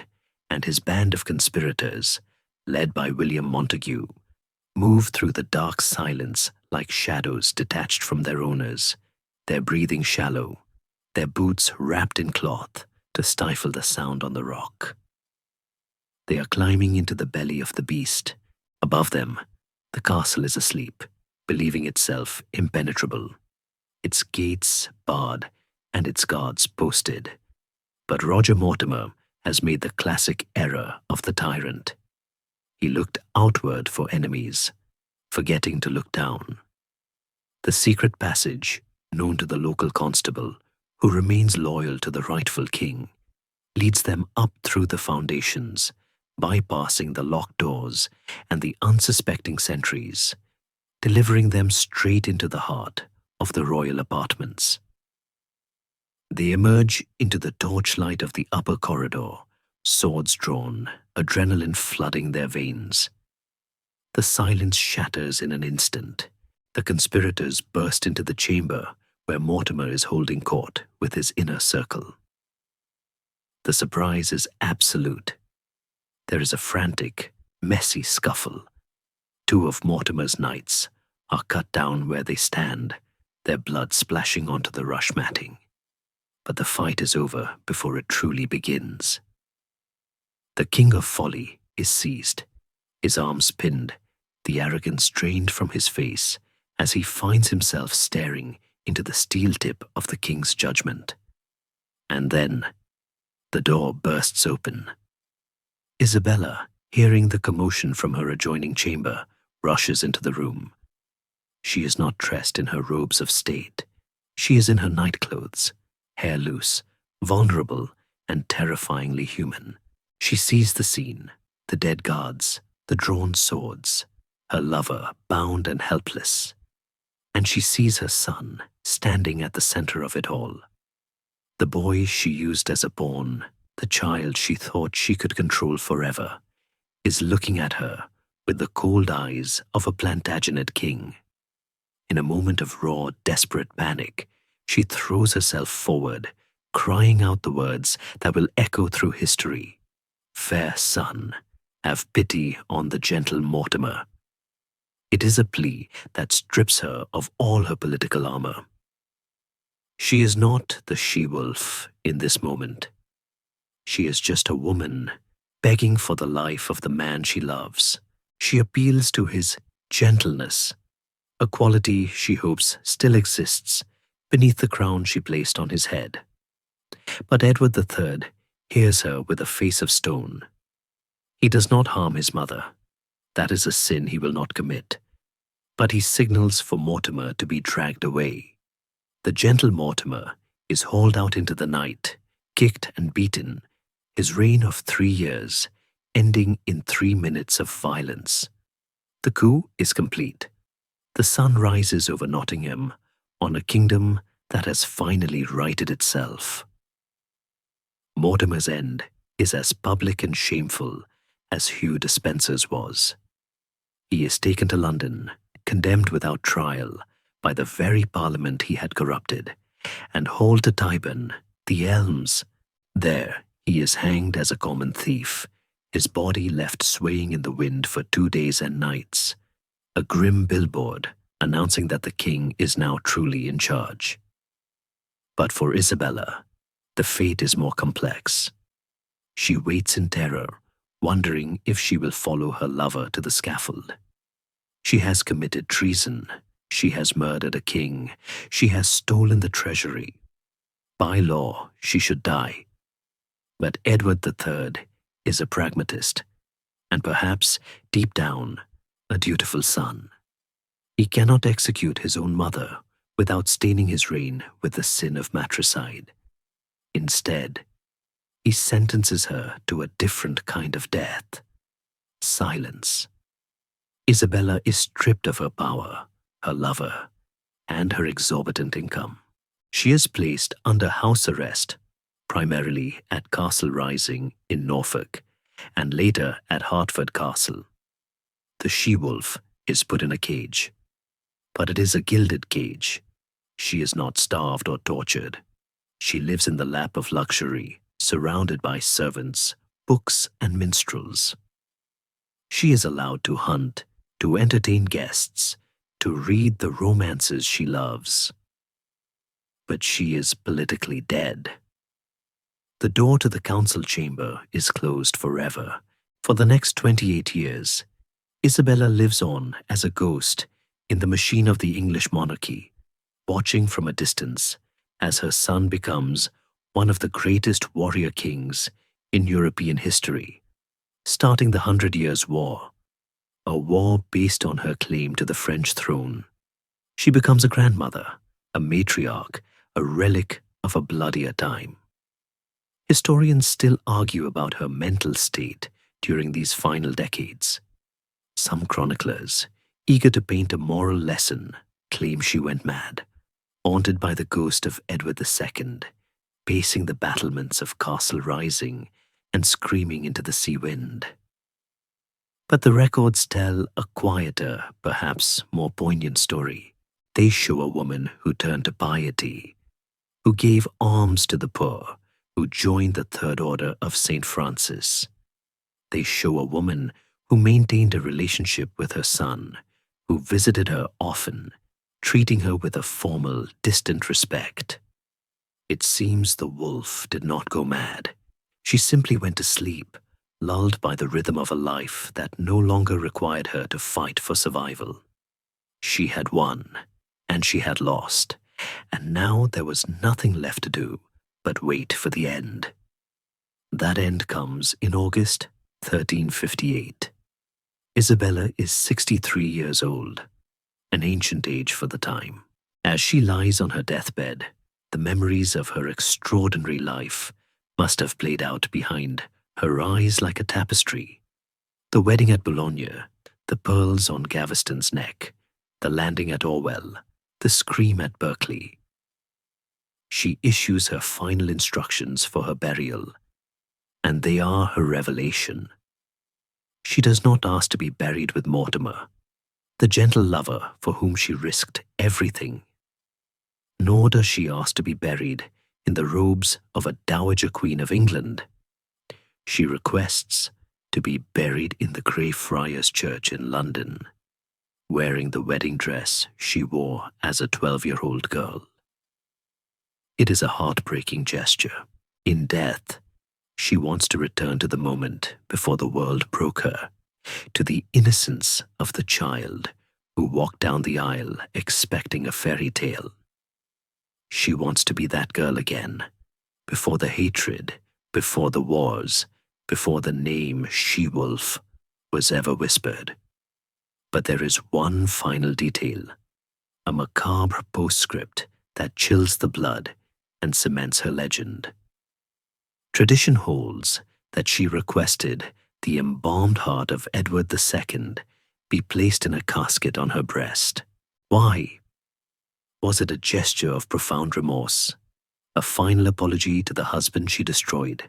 and his band of conspirators, led by William Montague, move through the dark silence like shadows detached from their owners, their breathing shallow, their boots wrapped in cloth to stifle the sound on the rock. They are climbing into the belly of the beast. Above them, the castle is asleep, believing itself impenetrable, its gates barred and its guards posted. But Roger Mortimer has made the classic error of the tyrant. He looked outward for enemies, forgetting to look down. The secret passage, known to the local constable, who remains loyal to the rightful king, leads them up through the foundations, bypassing the locked doors and the unsuspecting sentries, delivering them straight into the heart of the royal apartments. They emerge into the torchlight of the upper corridor, swords drawn, adrenaline flooding their veins. The silence shatters in an instant. The conspirators burst into the chamber where Mortimer is holding court with his inner circle. The surprise is absolute. There is a frantic, messy scuffle. Two of Mortimer's knights are cut down where they stand, their blood splashing onto the rush matting. But the fight is over before it truly begins. The King of Folly is seized, his arms pinned, the arrogance drained from his face as he finds himself staring into the steel tip of the king's judgment. And then, the door bursts open. Isabella, hearing the commotion from her adjoining chamber, rushes into the room. She is not dressed in her robes of state. She is in her nightclothes, hair loose, vulnerable, and terrifyingly human. She sees the scene, the dead guards, the drawn swords, her lover bound and helpless. And she sees her son standing at the center of it all. The boy she used as a pawn, the child she thought she could control forever, is looking at her with the cold eyes of a Plantagenet king. In a moment of raw, desperate panic, she throws herself forward, crying out the words that will echo through history. "Fair son, have pity on the gentle Mortimer." It is a plea that strips her of all her political armor. She is not the she-wolf in this moment. She is just a woman begging for the life of the man she loves. She appeals to his gentleness, a quality she hopes still exists beneath the crown she placed on his head. But Edward III hears her with a face of stone. He does not harm his mother. That is a sin he will not commit. But he signals for Mortimer to be dragged away. The gentle Mortimer is hauled out into the night, kicked and beaten, his reign of 3 years ending in 3 minutes of violence. The coup is complete. The sun rises over Nottingham on a kingdom that has finally righted itself. Mortimer's end is as public and shameful as Hugh Despenser's was. He is taken to London, condemned without trial by the very parliament he had corrupted, and hauled to Tyburn, the Elms. There he is hanged as a common thief, his body left swaying in the wind for 2 days and nights, a grim billboard announcing that the king is now truly in charge. But for Isabella, the fate is more complex. She waits in terror, wondering if she will follow her lover to the scaffold. She has committed treason. She has murdered a king. She has stolen the treasury. By law, she should die. But Edward III is a pragmatist, and perhaps, deep down, a dutiful son. He cannot execute his own mother without staining his reign with the sin of matricide. Instead, he sentences her to a different kind of death: silence. Isabella is stripped of her power, her lover, and her exorbitant income. She is placed under house arrest, primarily at Castle Rising in Norfolk, and later at Hertford Castle. The she-wolf is put in a cage, but it is a gilded cage. She is not starved or tortured. She lives in the lap of luxury, surrounded by servants, books, and minstrels. She is allowed to hunt, to entertain guests, to read the romances she loves. But she is politically dead. The door to the council chamber is closed forever. For the next 28 years, Isabella lives on as a ghost in the machine of the English monarchy, watching from a distance as her son becomes one of the greatest warrior kings in European history, starting the 100 Years' War, a war based on her claim to the French throne. She becomes a grandmother, a matriarch, a relic of a bloodier time. Historians still argue about her mental state during these final decades. Some chroniclers, eager to paint a moral lesson, claim she went mad, haunted by the ghost of Edward II, pacing the battlements of Castle Rising and screaming into the sea wind. But the records tell a quieter, perhaps more poignant story. They show a woman who turned to piety, who gave alms to the poor, who joined the Third Order of St. Francis. They show a woman who maintained a relationship with her son, who visited her often, treating her with a formal, distant respect. It seems the wolf did not go mad. She simply went to sleep, lulled by the rhythm of a life that no longer required her to fight for survival. She had won, and she had lost, and now there was nothing left to do but wait for the end. That end comes in August 1358. Isabella is 63 years old, an ancient age for the time. As she lies on her deathbed, the memories of her extraordinary life must have played out behind her eyes like a tapestry. The wedding at Bologna, the pearls on Gaveston's neck, the landing at Orwell, the scream at Berkeley. She issues her final instructions for her burial, and they are her revelation. She does not ask to be buried with Mortimer, the gentle lover for whom she risked everything. Nor does she ask to be buried in the robes of a Dowager Queen of England. She requests to be buried in the Grey Friars Church in London, wearing the wedding dress she wore as a 12-year-old girl. It is a heartbreaking gesture. In death, she wants to return to the moment before the world broke her, to the innocence of the child who walked down the aisle expecting a fairy tale. She wants to be that girl again, before the hatred, before the wars, before the name she-wolf was ever whispered. But there is one final detail, a macabre postscript that chills the blood and cements her legend. Tradition holds that she requested the embalmed heart of Edward II be placed in a casket on her breast. Why? Was it a gesture of profound remorse, a final apology to the husband she destroyed?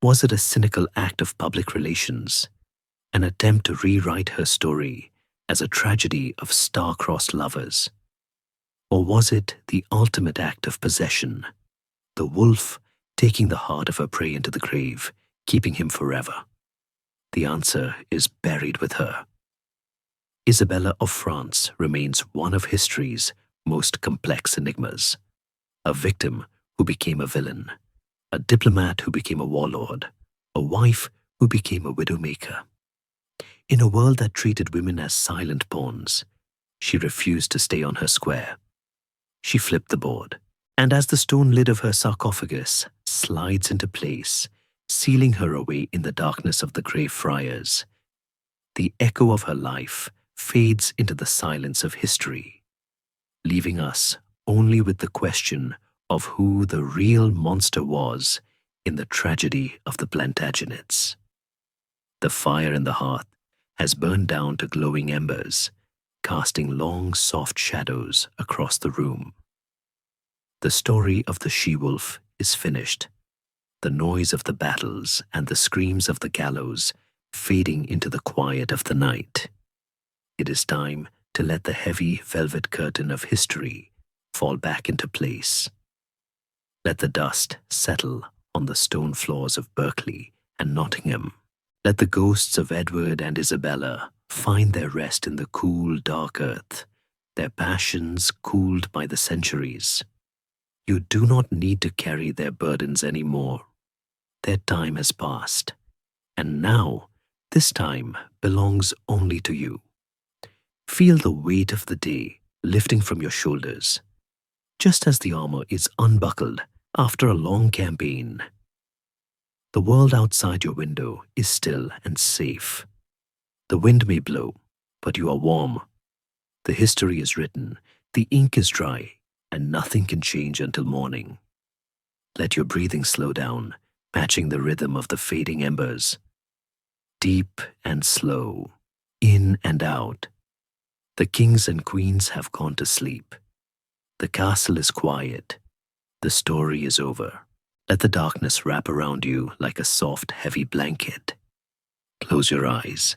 Was it a cynical act of public relations, an attempt to rewrite her story as a tragedy of star-crossed lovers? Or was it the ultimate act of possession, the wolf taking the heart of her prey into the grave, keeping him forever? The answer is buried with her. Isabella of France remains one of history's most complex enigmas, a victim who became a villain, a diplomat who became a warlord, a wife who became a widowmaker. In a world that treated women as silent pawns, she refused to stay on her square. She flipped the board, and as the stone lid of her sarcophagus slides into place, sealing her away in the darkness of the grave friars, the echo of her life fades into the silence of history, leaving us only with the question of who the real monster was in the tragedy of the Plantagenets. The fire in the hearth has burned down to glowing embers, casting long, soft shadows across the room. The story of the she-wolf is finished, the noise of the battles and the screams of the gallows fading into the quiet of the night. It is time to let the heavy velvet curtain of history fall back into place. Let the dust settle on the stone floors of Berkeley and Nottingham. Let the ghosts of Edward and Isabella find their rest in the cool, dark earth, their passions cooled by the centuries. You do not need to carry their burdens anymore. Their time has passed, and now this time belongs only to you. Feel the weight of the day lifting from your shoulders, just as the armor is unbuckled after a long campaign. The world outside your window is still and safe. The wind may blow, but you are warm. The history is written, the ink is dry, and nothing can change until morning. Let your breathing slow down, matching the rhythm of the fading embers. Deep and slow, in and out. The kings and queens have gone to sleep. The castle is quiet. The story is over. Let the darkness wrap around you like a soft, heavy blanket. Close your eyes.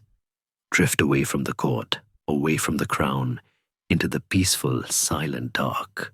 Drift away from the court, away from the crown, into the peaceful, silent dark.